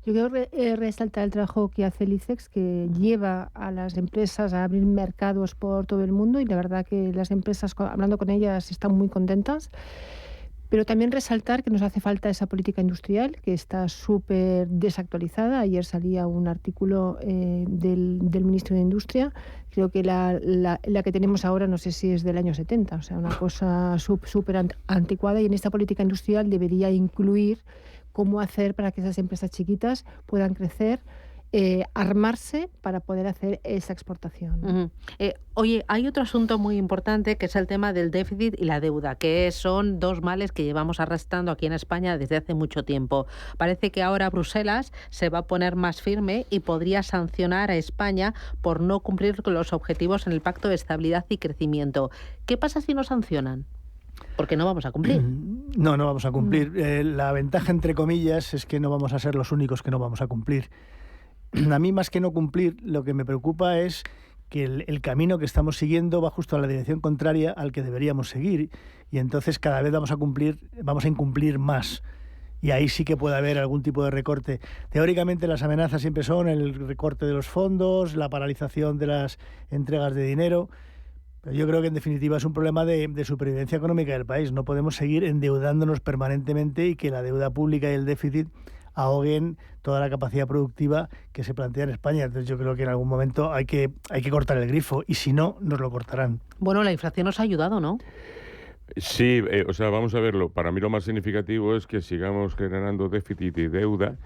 Yo quiero resaltar el trabajo que hace el ICEX, que lleva a las empresas a abrir mercados por todo el mundo, y la verdad que las empresas, hablando con ellas, están muy contentas. Pero también resaltar que nos hace falta esa política industrial, que está súper desactualizada. Ayer salía un artículo del ministro de Industria. Creo que la que tenemos ahora, no sé si es del año 70, o sea, una cosa súper anticuada. Y en esta política industrial debería incluir cómo hacer para que esas empresas chiquitas puedan crecer, armarse para poder hacer esa exportación. Oye, hay otro asunto muy importante, que es el tema del déficit y la deuda, que son dos males que llevamos arrastrando aquí en España desde hace mucho tiempo. Parece que ahora Bruselas se va a poner más firme y podría sancionar a España por no cumplir con los objetivos en el Pacto de Estabilidad y Crecimiento. ¿Qué pasa si nos sancionan? Porque no vamos a cumplir. No vamos a cumplir. La ventaja, entre comillas, es que no vamos a ser los únicos que no vamos a cumplir. A mí, más que no cumplir, lo que me preocupa es que el camino que estamos siguiendo va justo a la dirección contraria al que deberíamos seguir, y entonces cada vez vamos a incumplir más. Y ahí sí que puede haber algún tipo de recorte. Teóricamente las amenazas siempre son el recorte de los fondos, la paralización de las entregas de dinero. Pero yo creo que en definitiva es un problema de supervivencia económica del país. No podemos seguir endeudándonos permanentemente y que la deuda pública y el déficit ahoguen toda la capacidad productiva que se plantea en España. Entonces yo creo que en algún momento hay que cortar el grifo, y si no, nos lo cortarán. Bueno, la inflación nos ha ayudado, ¿no? Sí, o sea, vamos a verlo. Para mí lo más significativo es que sigamos generando déficit y deuda,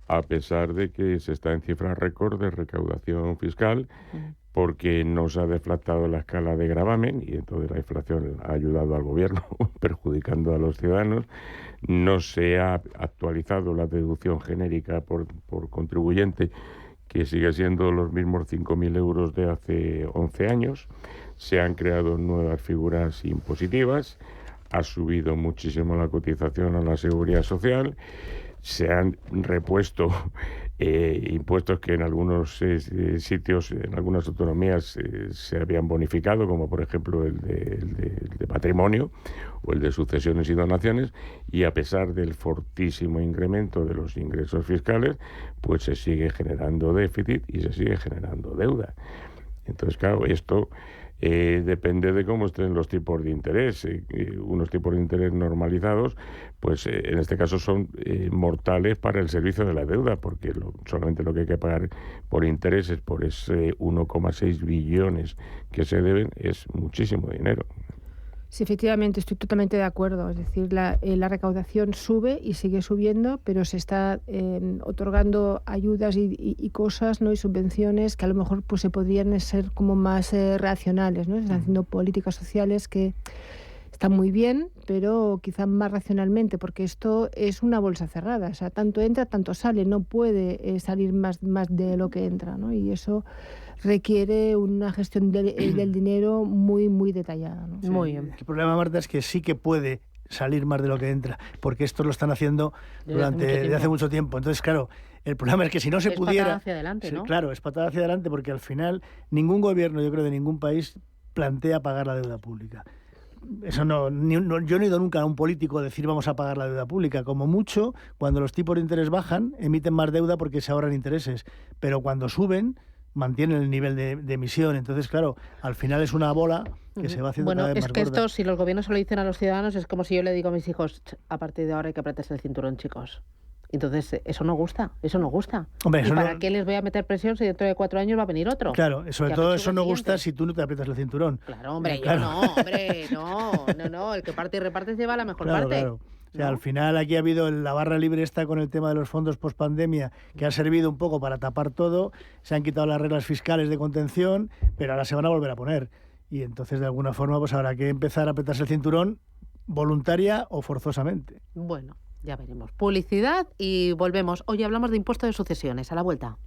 a pesar de que se está en cifras récord de recaudación fiscal, porque no se ha deflactado la escala de gravamen, y entonces la inflación ha ayudado al gobierno, perjudicando a los ciudadanos. No se ha actualizado la deducción genérica por contribuyente, que sigue siendo los mismos 5.000 euros de hace 11 años. Se han creado nuevas figuras impositivas, ha subido muchísimo la cotización a la seguridad social, se han repuesto impuestos que en algunos sitios, en algunas autonomías, se habían bonificado, como por ejemplo el de patrimonio o el de sucesiones y donaciones, y a pesar del fortísimo incremento de los ingresos fiscales, pues se sigue generando déficit y se sigue generando deuda. Entonces, claro, esto depende de cómo estén los tipos de interés. Unos tipos de interés normalizados, pues en este caso son mortales para el servicio de la deuda, porque solamente lo que hay que pagar por intereses por ese 1,6 billones que se deben es muchísimo dinero. Sí, efectivamente, estoy totalmente de acuerdo. Es decir, la recaudación sube y sigue subiendo, pero se está otorgando ayudas y cosas, ¿no? Y subvenciones que a lo mejor pues se podrían ser como más racionales, ¿no? Se están haciendo políticas sociales que están muy bien, pero quizá más racionalmente, porque esto es una bolsa cerrada. O sea, tanto entra, tanto sale. No puede salir más de lo que entra, ¿no? Y eso requiere una gestión del dinero muy, muy detallada, ¿no? Sí. Muy bien. El problema, Marta, es que sí que puede salir más de lo que entra, porque esto lo están haciendo desde hace mucho tiempo. Entonces, claro, el problema es que si no se pudiera... Es patada hacia adelante, ¿no? Claro, es patada hacia adelante, porque al final ningún gobierno, yo creo, de ningún país plantea pagar la deuda pública. Eso yo no he ido nunca a un político decir vamos a pagar la deuda pública. Como mucho, cuando los tipos de interés bajan, emiten más deuda porque se ahorran intereses. Pero cuando suben, mantienen el nivel de emisión. Entonces, claro, al final es una bola que se va haciendo cada vez más gorda. Bueno, es que esto, si los gobiernos se lo dicen a los ciudadanos, es como si yo le digo a mis hijos, a partir de ahora hay que apretarse el cinturón, chicos. Entonces, eso no gusta. Hombre, ¿Y para qué les voy a meter presión si dentro de 4 años va a venir otro? Claro, sobre todo eso no gusta si tú no te aprietas el cinturón. Claro, hombre, yo no. El que parte y reparte lleva la mejor parte. Claro. O sea, al final aquí ha habido la barra libre esta con el tema de los fondos post-pandemia, que ha servido un poco para tapar todo. Se han quitado las reglas fiscales de contención, pero ahora se van a volver a poner. Y entonces, de alguna forma, pues habrá que empezar a apretarse el cinturón, voluntaria o forzosamente. Bueno, ya veremos. Publicidad y volvemos. Hoy hablamos de impuesto de sucesiones. A la vuelta.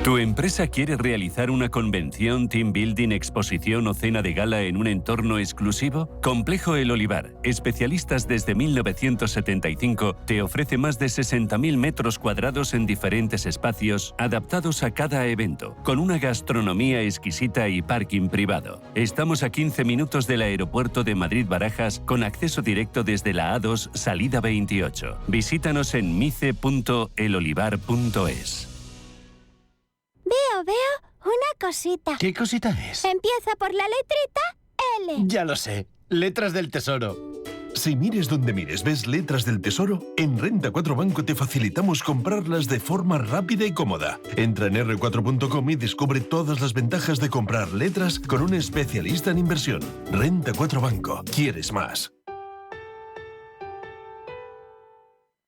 ¿Tu empresa quiere realizar una convención, team building, exposición o cena de gala en un entorno exclusivo? Complejo El Olivar, especialistas desde 1975, te ofrece más de 60.000 metros cuadrados en diferentes espacios, adaptados a cada evento, con una gastronomía exquisita y parking privado. Estamos a 15 minutos del aeropuerto de Madrid-Barajas, con acceso directo desde la A2, salida 28. Visítanos en mice.elolivar.es. Veo una cosita. ¿Qué cosita es? Empieza por la letrita L. Ya lo sé. Letras del Tesoro. Si mires donde mires ves letras del Tesoro, en Renta 4 Banco te facilitamos comprarlas de forma rápida y cómoda. Entra en r4.com y descubre todas las ventajas de comprar letras con un especialista en inversión. Renta 4 Banco. ¿Quieres más?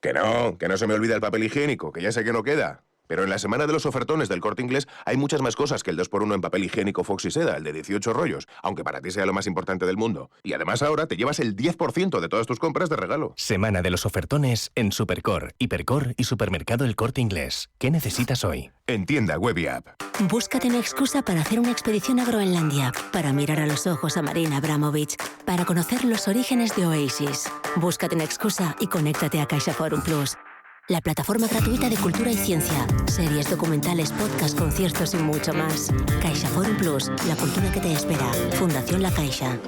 Que no se me olvida el papel higiénico, que ya sé que no queda. Pero en la semana de los ofertones del Corte Inglés hay muchas más cosas que el 2x1 en papel higiénico Fox y Seda, el de 18 rollos, aunque para ti sea lo más importante del mundo. Y además ahora te llevas el 10% de todas tus compras de regalo. Semana de los ofertones en Supercor, Hipercor y Supermercado El Corte Inglés. ¿Qué necesitas hoy? En tienda web y app. Búscate una excusa para hacer una expedición a Groenlandia, para mirar a los ojos a Marina Abramovich, para conocer los orígenes de Oasis. Búscate una excusa y conéctate a CaixaForum Plus. La plataforma gratuita de cultura y ciencia, series, documentales, podcasts, conciertos y mucho más. CaixaForum Plus, la cultura que te espera. Fundación La Caixa.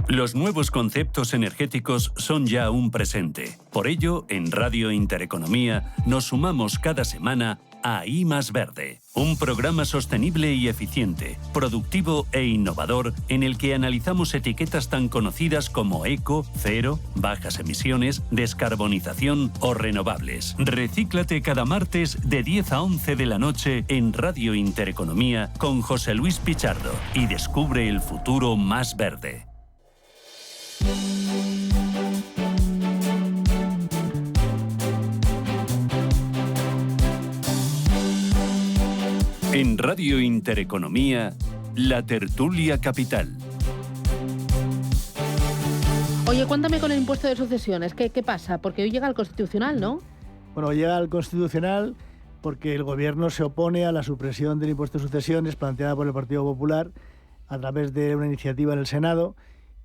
Los nuevos conceptos energéticos son ya un presente. Por ello, en Radio Intereconomía nos sumamos cada semana a I Más Verde, un programa sostenible y eficiente, productivo e innovador en el que analizamos etiquetas tan conocidas como eco, cero, bajas emisiones, descarbonización o renovables. Recíclate cada martes de 10 a 11 de la noche en Radio Intereconomía con José Luis Pichardo y descubre el futuro más verde. En Radio Intereconomía, La Tertulia Capital. Oye, cuéntame con el impuesto de sucesiones, ¿qué pasa? Porque hoy llega al Constitucional, ¿no? Bueno, llega al Constitucional porque el Gobierno se opone a la supresión del impuesto de sucesiones planteada por el Partido Popular a través de una iniciativa en el Senado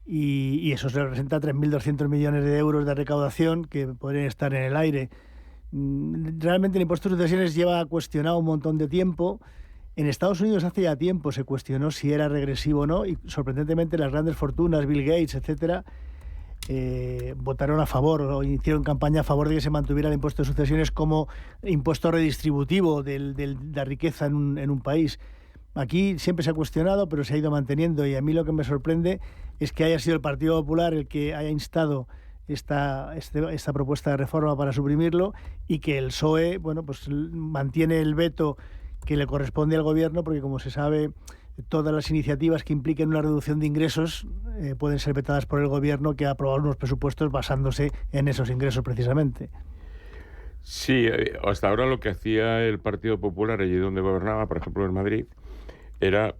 y eso se representa 3.200 millones de euros de recaudación que podrían estar en el aire. Realmente el impuesto de sucesiones lleva cuestionado un montón de tiempo. En Estados Unidos hace ya tiempo se cuestionó si era regresivo o no y sorprendentemente las grandes fortunas, Bill Gates, etcétera, votaron a favor o hicieron campaña a favor de que se mantuviera el impuesto de sucesiones como impuesto redistributivo de la riqueza en un país. Aquí siempre se ha cuestionado, pero se ha ido manteniendo y a mí lo que me sorprende es que haya sido el Partido Popular el que haya instado esta propuesta de reforma para suprimirlo y que el PSOE, bueno, pues mantiene el veto que le corresponde al Gobierno porque, como se sabe, todas las iniciativas que impliquen una reducción de ingresos pueden ser vetadas por el gobierno, que ha aprobado unos presupuestos basándose en esos ingresos precisamente. Sí, hasta ahora lo que hacía el Partido Popular allí donde gobernaba, por ejemplo en Madrid, era,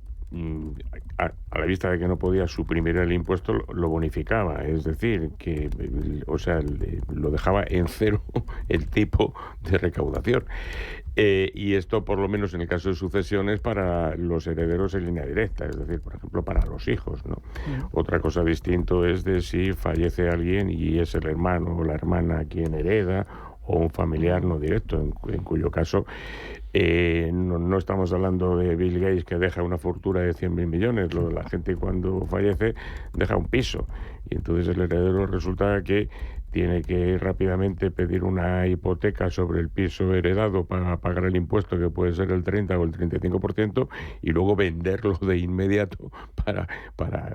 a la vista de que no podía suprimir el impuesto, lo bonificaba, es decir, que, lo dejaba en cero el tipo de recaudación. Y esto, por lo menos en el caso de sucesiones, para los herederos en línea directa, es decir, por ejemplo, para los hijos, ¿no? Otra cosa distinto es de si fallece alguien y es el hermano o la hermana quien hereda, o un familiar no directo, en cuyo caso no estamos hablando de Bill Gates, que deja una fortuna de 100.000 millones. La gente cuando fallece deja un piso, y entonces el heredero resulta que tiene que rápidamente pedir una hipoteca sobre el piso heredado para pagar el impuesto, que puede ser el 30 o el 35%, y luego venderlo de inmediato para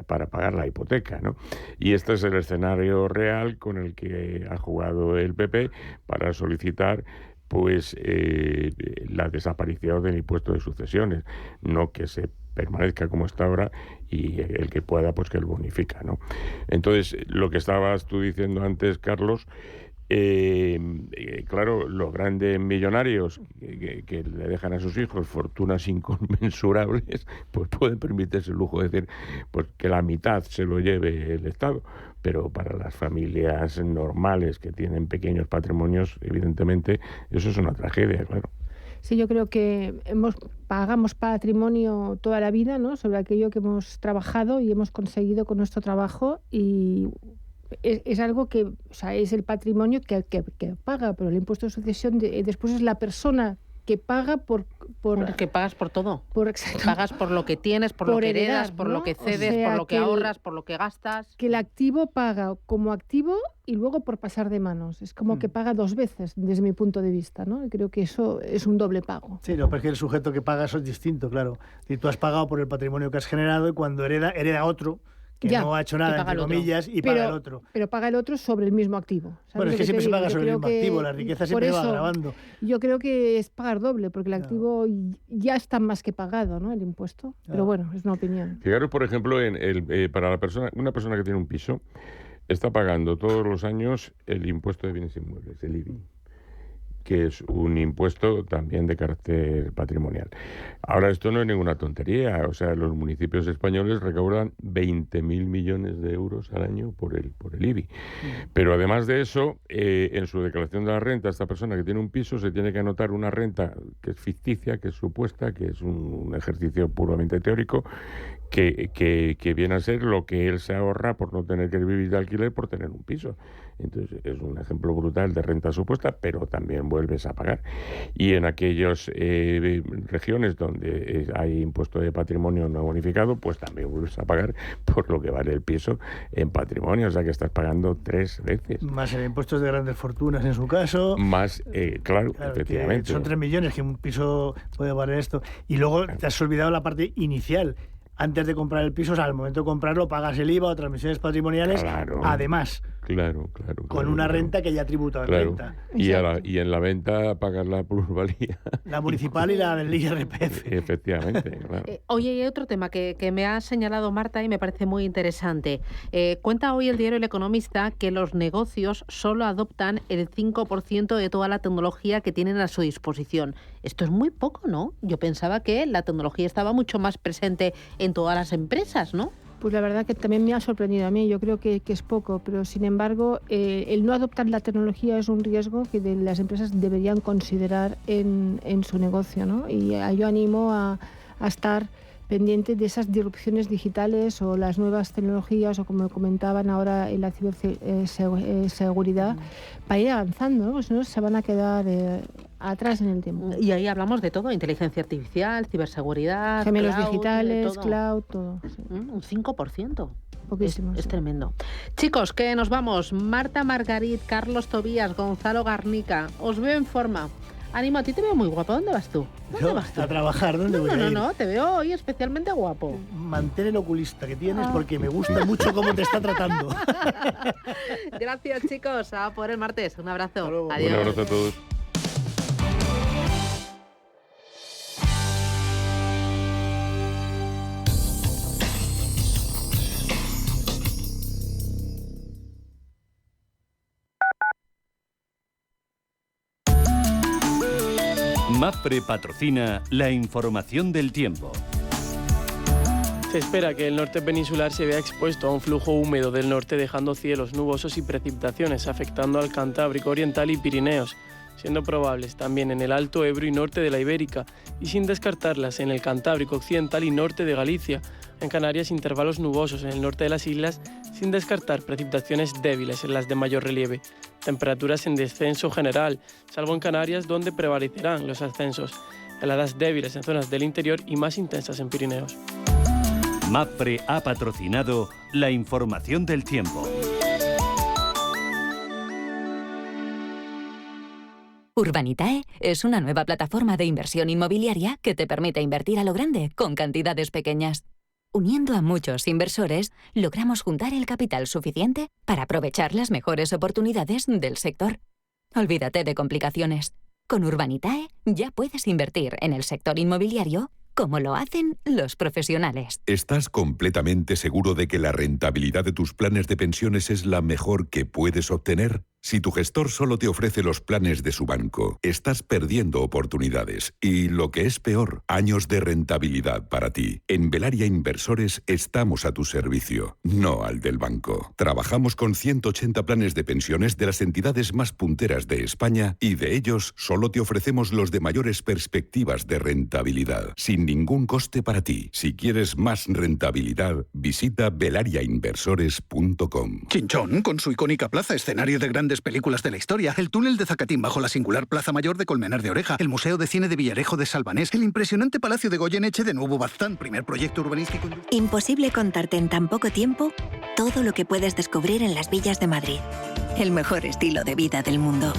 pagar la hipoteca, ¿no? Y este es el escenario real con el que ha jugado el PP para solicitar la desaparición del impuesto de sucesiones, no que se permanezca como está ahora, y el que pueda, pues que lo bonifica, ¿no? Entonces, lo que estabas tú diciendo antes, Carlos, claro, los grandes millonarios que le dejan a sus hijos fortunas inconmensurables, pues pueden permitirse el lujo de decir, pues que la mitad se lo lleve el Estado. Pero para las familias normales que tienen pequeños patrimonios, evidentemente, eso es una tragedia, claro. Sí, yo creo que pagamos patrimonio toda la vida, ¿no?, sobre aquello que hemos trabajado y hemos conseguido con nuestro trabajo, y es algo que, o sea, es el patrimonio que paga, pero el impuesto de sucesión después es la persona que paga que pagas por todo. Exacto. Pagas por lo que tienes, por lo que heredas, por ¿no? lo que cedes, por lo que ahorras, por lo que gastas. Que el activo paga como activo y luego por pasar de manos. Es como que paga dos veces, desde mi punto de vista, ¿no? Y creo que eso es un doble pago. Sí, no, pero es que el sujeto que paga eso es distinto, claro. Si tú has pagado por el patrimonio que has generado, y cuando hereda otro que no ha hecho nada, entre comillas, y paga el otro. Pero paga el otro sobre el mismo activo. Bueno, es que siempre se paga sobre el mismo activo, la riqueza siempre va agravando. Yo creo que es pagar doble, porque el activo ya está más que pagado, ¿no?, el impuesto. Pero bueno, es una opinión. Fijaros, por ejemplo, para una persona que tiene un piso, está pagando todos los años el impuesto de bienes inmuebles, el IBI, que es un impuesto también de carácter patrimonial. Ahora, esto no es ninguna tontería, o sea, los municipios españoles recaudan 20.000 millones de euros al año por el IBI. Pero además de eso, en su declaración de la renta, esta persona que tiene un piso se tiene que anotar una renta que es ficticia, que es supuesta, que es un ejercicio puramente teórico, que viene a ser lo que él se ahorra por no tener que vivir de alquiler por tener un piso. Entonces es un ejemplo brutal de renta supuesta, pero también vuelves a pagar. Y en aquellas regiones donde hay impuesto de patrimonio no bonificado, pues también vuelves a pagar por lo que vale el piso en patrimonio, o sea que estás pagando 3 veces. Más el impuesto de grandes fortunas en su caso. Más, claro, efectivamente. Son 3 millones que un piso puede valer esto. Y luego te has olvidado la parte inicial. Antes de comprar el piso, o sea, al momento de comprarlo, pagas el IVA o transmisiones patrimoniales, además. Claro. Con una renta que ya tributa en renta. Y en la venta pagas la plusvalía. La municipal y la del IRPF. Efectivamente, claro. Oye, hay otro tema que me ha señalado Marta y me parece muy interesante. Cuenta hoy el diario El Economista que los negocios solo adoptan el 5% de toda la tecnología que tienen a su disposición. Esto es muy poco, ¿no? Yo pensaba que la tecnología estaba mucho más presente en todas las empresas, ¿no? Pues la verdad que también me ha sorprendido a mí. Yo creo que es poco, pero sin embargo el no adoptar la tecnología es un riesgo que las empresas deberían considerar en su negocio, ¿no? Y yo animo a estar pendiente de esas disrupciones digitales o las nuevas tecnologías, o como comentaban ahora en la ciberseguridad, para ir avanzando, ¿no? Si no, se van a quedar atrás en el tiempo. Y ahí hablamos de todo: inteligencia artificial, ciberseguridad, gemelos cloud, digitales, todo. cloud, todo. Sí. Un 5%. Poquísimo. Es tremendo. Chicos, que nos vamos. Marta Margarit, Carlos Tobías, Gonzalo Garnica. Os veo en forma. Ánimo, a ti te veo muy guapo. ¿Dónde vas tú? ¿Dónde vas tú? A trabajar. ¿Dónde voy a ir? No, te veo hoy especialmente guapo. Mantén el oculista que tienes porque me gusta mucho cómo te está tratando. Gracias, chicos. A por el martes. Un abrazo. Adiós. Un abrazo a todos. MAPFRE patrocina la información del tiempo. Se espera que el norte peninsular se vea expuesto a un flujo húmedo del norte, dejando cielos nubosos y precipitaciones, afectando al Cantábrico Oriental y Pirineos, siendo probables también en el Alto Ebro y norte de la Ibérica, y sin descartarlas en el Cantábrico Occidental y norte de Galicia. En Canarias, intervalos nubosos en el norte de las islas, sin descartar precipitaciones débiles en las de mayor relieve. Temperaturas en descenso general, salvo en Canarias, donde prevalecerán los ascensos. Heladas débiles en zonas del interior y más intensas en Pirineos. MAPFRE ha patrocinado la información del tiempo. Urbanitae es una nueva plataforma de inversión inmobiliaria que te permite invertir a lo grande con cantidades pequeñas. Uniendo a muchos inversores, logramos juntar el capital suficiente para aprovechar las mejores oportunidades del sector. Olvídate de complicaciones. Con Urbanitae ya puedes invertir en el sector inmobiliario como lo hacen los profesionales. ¿Estás completamente seguro de que la rentabilidad de tus planes de pensiones es la mejor que puedes obtener? Si tu gestor solo te ofrece los planes de su banco, estás perdiendo oportunidades y, lo que es peor, años de rentabilidad para ti. En Velaria Inversores estamos a tu servicio, no al del banco. Trabajamos con 180 planes de pensiones de las entidades más punteras de España y de ellos solo te ofrecemos los de mayores perspectivas de rentabilidad, sin ningún coste para ti. Si quieres más rentabilidad, visita velariainversores.com. Chinchón, con su icónica plaza, escenario de grandes películas de la historia, el túnel de Zacatín bajo la singular Plaza Mayor de Colmenar de Oreja, el Museo de Cine de Villarejo de Salvanés, el impresionante Palacio de Goyeneche de Nuevo Baztán, primer proyecto urbanístico. Imposible contarte en tan poco tiempo todo lo que puedes descubrir en las villas de Madrid. El mejor estilo de vida del mundo.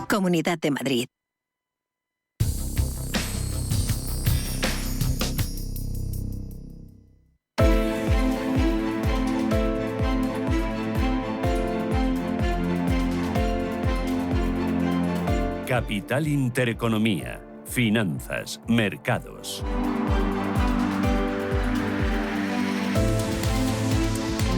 Comunidad de Madrid. Capital Intereconomía. Finanzas, mercados.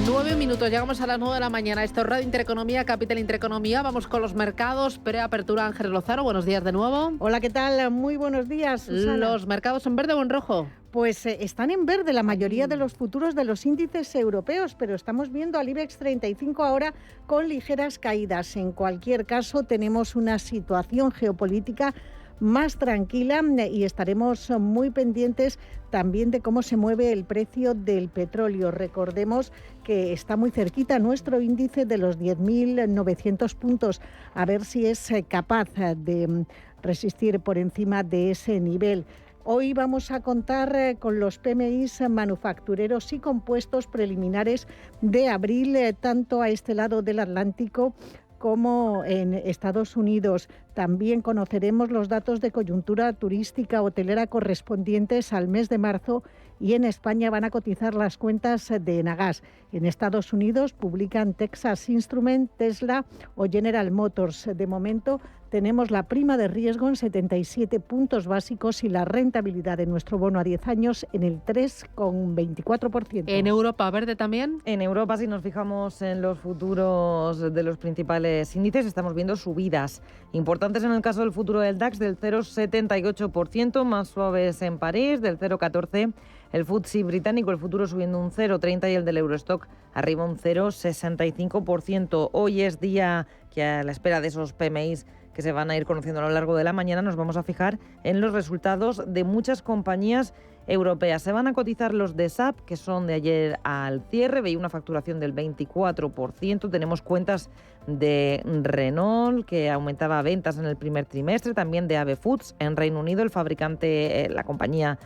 9 minutos, llegamos a las 9 de la mañana. Esto es Radio Intereconomía, Capital Intereconomía. Vamos con los mercados. Preapertura, Ángeles Lozano, buenos días de nuevo. Hola, ¿qué tal? Muy buenos días, Susana. ¿Los mercados en verde o en rojo? Pues están en verde la mayoría de los futuros de los índices europeos, pero estamos viendo al IBEX 35 ahora con ligeras caídas. En cualquier caso, tenemos una situación geopolítica más tranquila y estaremos muy pendientes también de cómo se mueve el precio del petróleo. Recordemos que está muy cerquita nuestro índice de los 10.900 puntos, a ver si es capaz de resistir por encima de ese nivel. Hoy vamos a contar con los PMIs manufactureros y compuestos preliminares de abril, tanto a este lado del Atlántico como en Estados Unidos. También conoceremos los datos de coyuntura turística hotelera correspondientes al mes de marzo y en España van a cotizar las cuentas de Enagas. En Estados Unidos publican Texas Instruments, Tesla o General Motors. De momento tenemos la prima de riesgo en 77 puntos básicos y la rentabilidad de nuestro bono a 10 años en el 3,24%. ¿En Europa verde también? En Europa, si nos fijamos en los futuros de los principales índices, estamos viendo subidas importantes en el caso del futuro del DAX del 0,78%, más suaves en París, del 0,14%. El FTSE británico, el futuro subiendo un 0,30% y el del Eurostock arriba un 0,65%. Hoy es día que, a la espera de esos PMIs que se van a ir conociendo a lo largo de la mañana, nos vamos a fijar en los resultados de muchas compañías europeas. Se van a cotizar los de SAP, que son de ayer al cierre, veía una facturación del 24%. Tenemos cuentas de Renault, que aumentaba ventas en el primer trimestre, también de AB Foods en Reino Unido, el fabricante, la compañía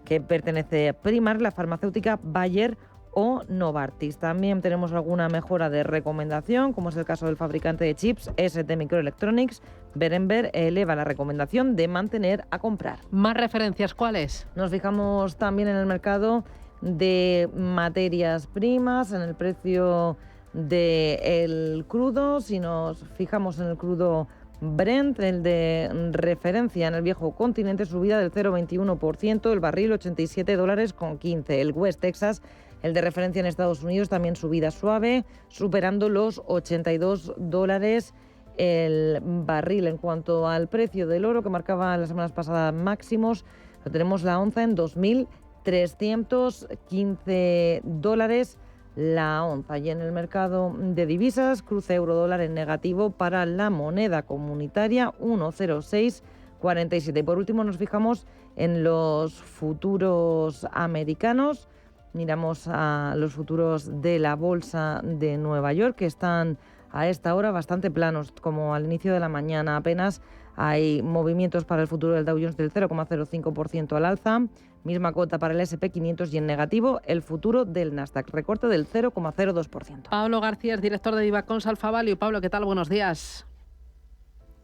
que pertenece a Primark, la farmacéutica Bayer o Novartis. También tenemos alguna mejora de recomendación, como es el caso del fabricante de chips ST Microelectronics. Berenberg eleva la recomendación de mantener a comprar. ¿Más referencias cuáles? Nos fijamos también en el mercado de materias primas, en el precio del crudo. Si nos fijamos en el crudo Brent, el de referencia en el viejo continente, subida del 0,21%, el barril $87,15. El West Texas, el de referencia en Estados Unidos, también subida suave, superando los $82 el barril. En cuanto al precio del oro, que marcaba las semanas pasadas máximos, lo tenemos la onza en $2.315 la onza. Y en el mercado de divisas, cruce euro-dólar en negativo para la moneda comunitaria, 1,0647. Y por último nos fijamos en los futuros americanos. Miramos a los futuros de la bolsa de Nueva York, que están a esta hora bastante planos, como al inicio de la mañana. Apenas hay movimientos para el futuro del Dow Jones del 0,05% al alza, misma cota para el S&P 500 y en negativo el futuro del Nasdaq, recorte del 0,02%. Pablo García es director de Divacons Alpha Value. Pablo, ¿qué tal? Buenos días.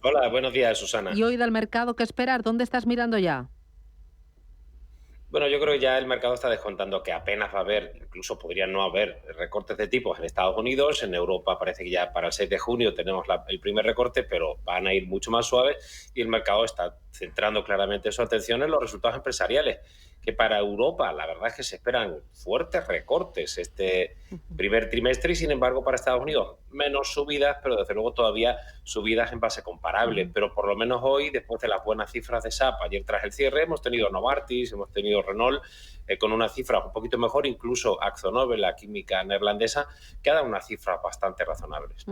Hola, buenos días, Susana. Y hoy del mercado, ¿qué esperar? ¿Dónde estás mirando ya? Bueno, yo creo que ya el mercado está descontando que apenas va a haber, incluso podría no haber recortes de tipos en Estados Unidos. En Europa parece que ya para el 6 de junio tenemos el primer recorte, pero van a ir mucho más suaves y el mercado está centrando claramente su atención en los resultados empresariales, que para Europa la verdad es que se esperan fuertes recortes este primer trimestre y sin embargo para Estados Unidos menos subidas, pero desde luego todavía subidas en base comparable. Pero por lo menos hoy, después de las buenas cifras de SAP, ayer tras el cierre, hemos tenido Novartis, hemos tenido Renault con una cifra un poquito mejor, incluso AkzoNobel, la química neerlandesa, que ha dado unas cifras bastante razonables.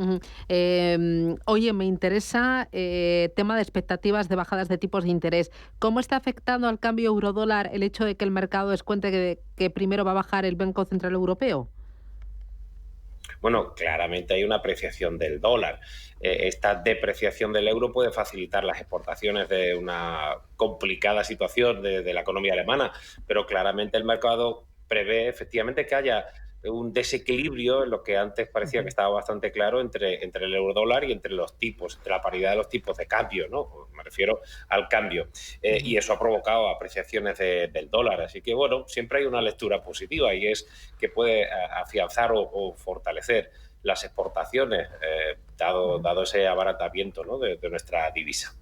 Oye, me interesa tema de expectativas de bajadas de tipos de interés. ¿Cómo está afectando al cambio euro-dólar el hecho de que el mercado descuente que primero va a bajar el Banco Central Europeo? Bueno, claramente hay una apreciación del dólar. Esta depreciación del euro puede facilitar las exportaciones de una complicada situación de la economía alemana, pero claramente el mercado prevé efectivamente que haya un desequilibrio en lo que antes parecía que estaba bastante claro entre el euro-dólar y entre los tipos, entre la paridad de los tipos de cambio, ¿no? Me refiero al cambio. Y eso ha provocado apreciaciones del dólar. Así que, bueno, siempre hay una lectura positiva y es que puede afianzar o fortalecer las exportaciones, dado ese abaratamiento, ¿no?, de nuestra divisa.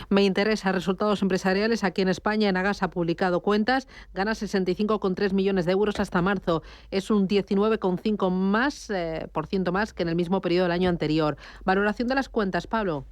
Me interesa resultados empresariales. Aquí en España, Enagas ha publicado cuentas, gana 65,3 millones de euros hasta marzo. Es un 19,5% por ciento más que en el mismo periodo del año anterior. Valoración de las cuentas, Pablo.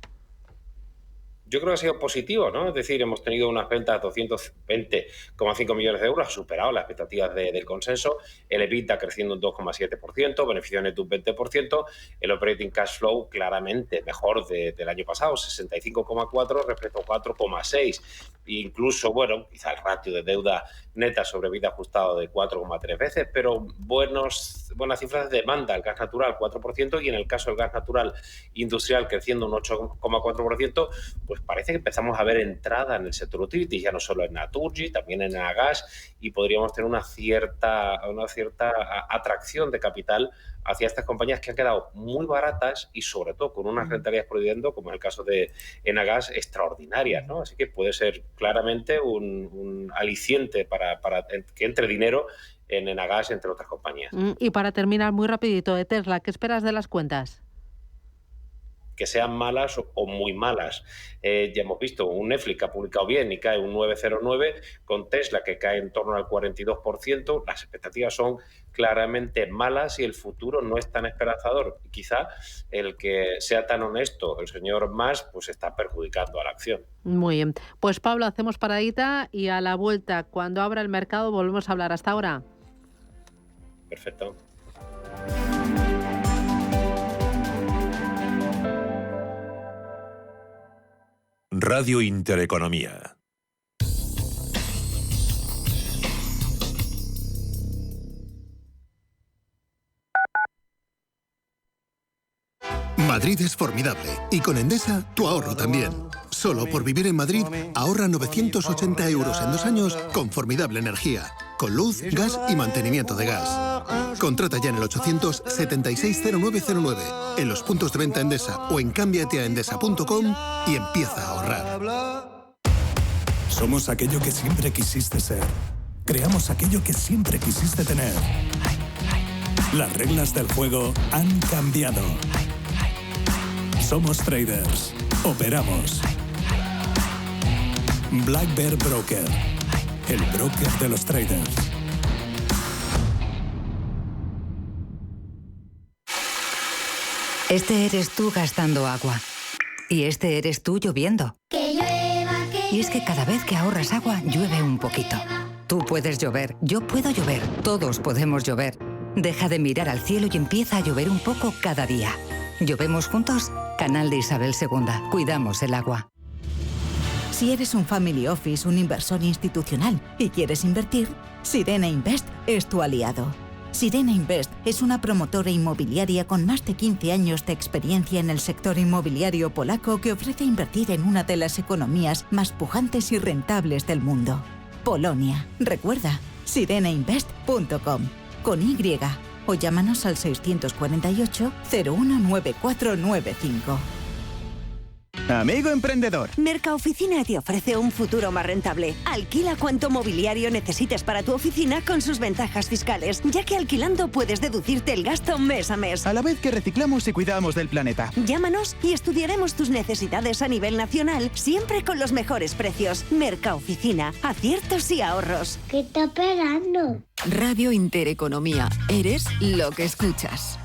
Yo creo que ha sido positivo, ¿no? Es decir, hemos tenido unas ventas de 220,5 millones de euros, ha superado las expectativas del consenso, el EBITDA creciendo un 2,7%, beneficio neto un 20%, el operating cash flow claramente mejor del año pasado, 65,4 respecto a 4,6. Incluso, bueno, quizá el ratio de deuda neta sobre EBITDA ajustado de 4,3 veces, pero buenas cifras de demanda, el gas natural 4% y en el caso del gas natural industrial creciendo un 8,4%, pues parece que empezamos a ver entrada en el sector utilities, ya no solo en Naturgy, también en Enagas, y podríamos tener una cierta atracción de capital hacia estas compañías que han quedado muy baratas y sobre todo con unas rentabilidades por dividendo, como en el caso de Enagas, extraordinarias, ¿no? Así que puede ser claramente un aliciente para que entre dinero en Enagas, entre otras compañías. Y para terminar, muy rapidito, de Tesla, ¿qué esperas de las cuentas? Que sean malas o muy malas. Ya hemos visto un Netflix que ha publicado bien y cae un 9,09, con Tesla que cae en torno al 42%. Las expectativas son claramente malas y el futuro no es tan esperanzador. Quizá el que sea tan honesto el señor Musk pues está perjudicando a la acción. Muy bien. Pues Pablo, hacemos paradita y a la vuelta, cuando abra el mercado, volvemos a hablar. Hasta ahora. Perfecto. Radio Intereconomía. Madrid es formidable y con Endesa tu ahorro también. Solo por vivir en Madrid ahorra 980 euros en 2 años con formidable energía, con luz, gas y mantenimiento de gas. Contrata ya en el 800-760909, en los puntos de venta Endesa o en cámbiateaendesa.com y empieza a ahorrar. Somos aquello que siempre quisiste ser. Creamos aquello que siempre quisiste tener. Las reglas del juego han cambiado. Somos traders. Operamos. Black Bear Broker. El broker de los traders. Este eres tú gastando agua. Y este eres tú lloviendo. Que llueva, que Y es que cada vez que ahorras agua, llueve un poquito. Tú puedes llover, yo puedo llover, todos podemos llover. Deja de mirar al cielo y empieza a llover un poco cada día. ¿Llovemos juntos? Canal de Isabel II. Cuidamos el agua. Si eres un family office, un inversor institucional y quieres invertir, Sirena Invest es tu aliado. Sirena Invest es una promotora inmobiliaria con más de 15 años de experiencia en el sector inmobiliario polaco que ofrece invertir en una de las economías más pujantes y rentables del mundo. Polonia. Recuerda, sirenainvest.com con Y o llámanos al 648 019495. Amigo emprendedor. Mercaoficina te ofrece un futuro más rentable. Alquila cuanto mobiliario necesites para tu oficina con sus ventajas fiscales, ya que alquilando puedes deducirte el gasto mes a mes. A la vez que reciclamos y cuidamos del planeta. Llámanos y estudiaremos tus necesidades a nivel nacional, siempre con los mejores precios. Mercaoficina, aciertos y ahorros. ¿Qué está esperando? Radio Intereconomía. Eres lo que escuchas.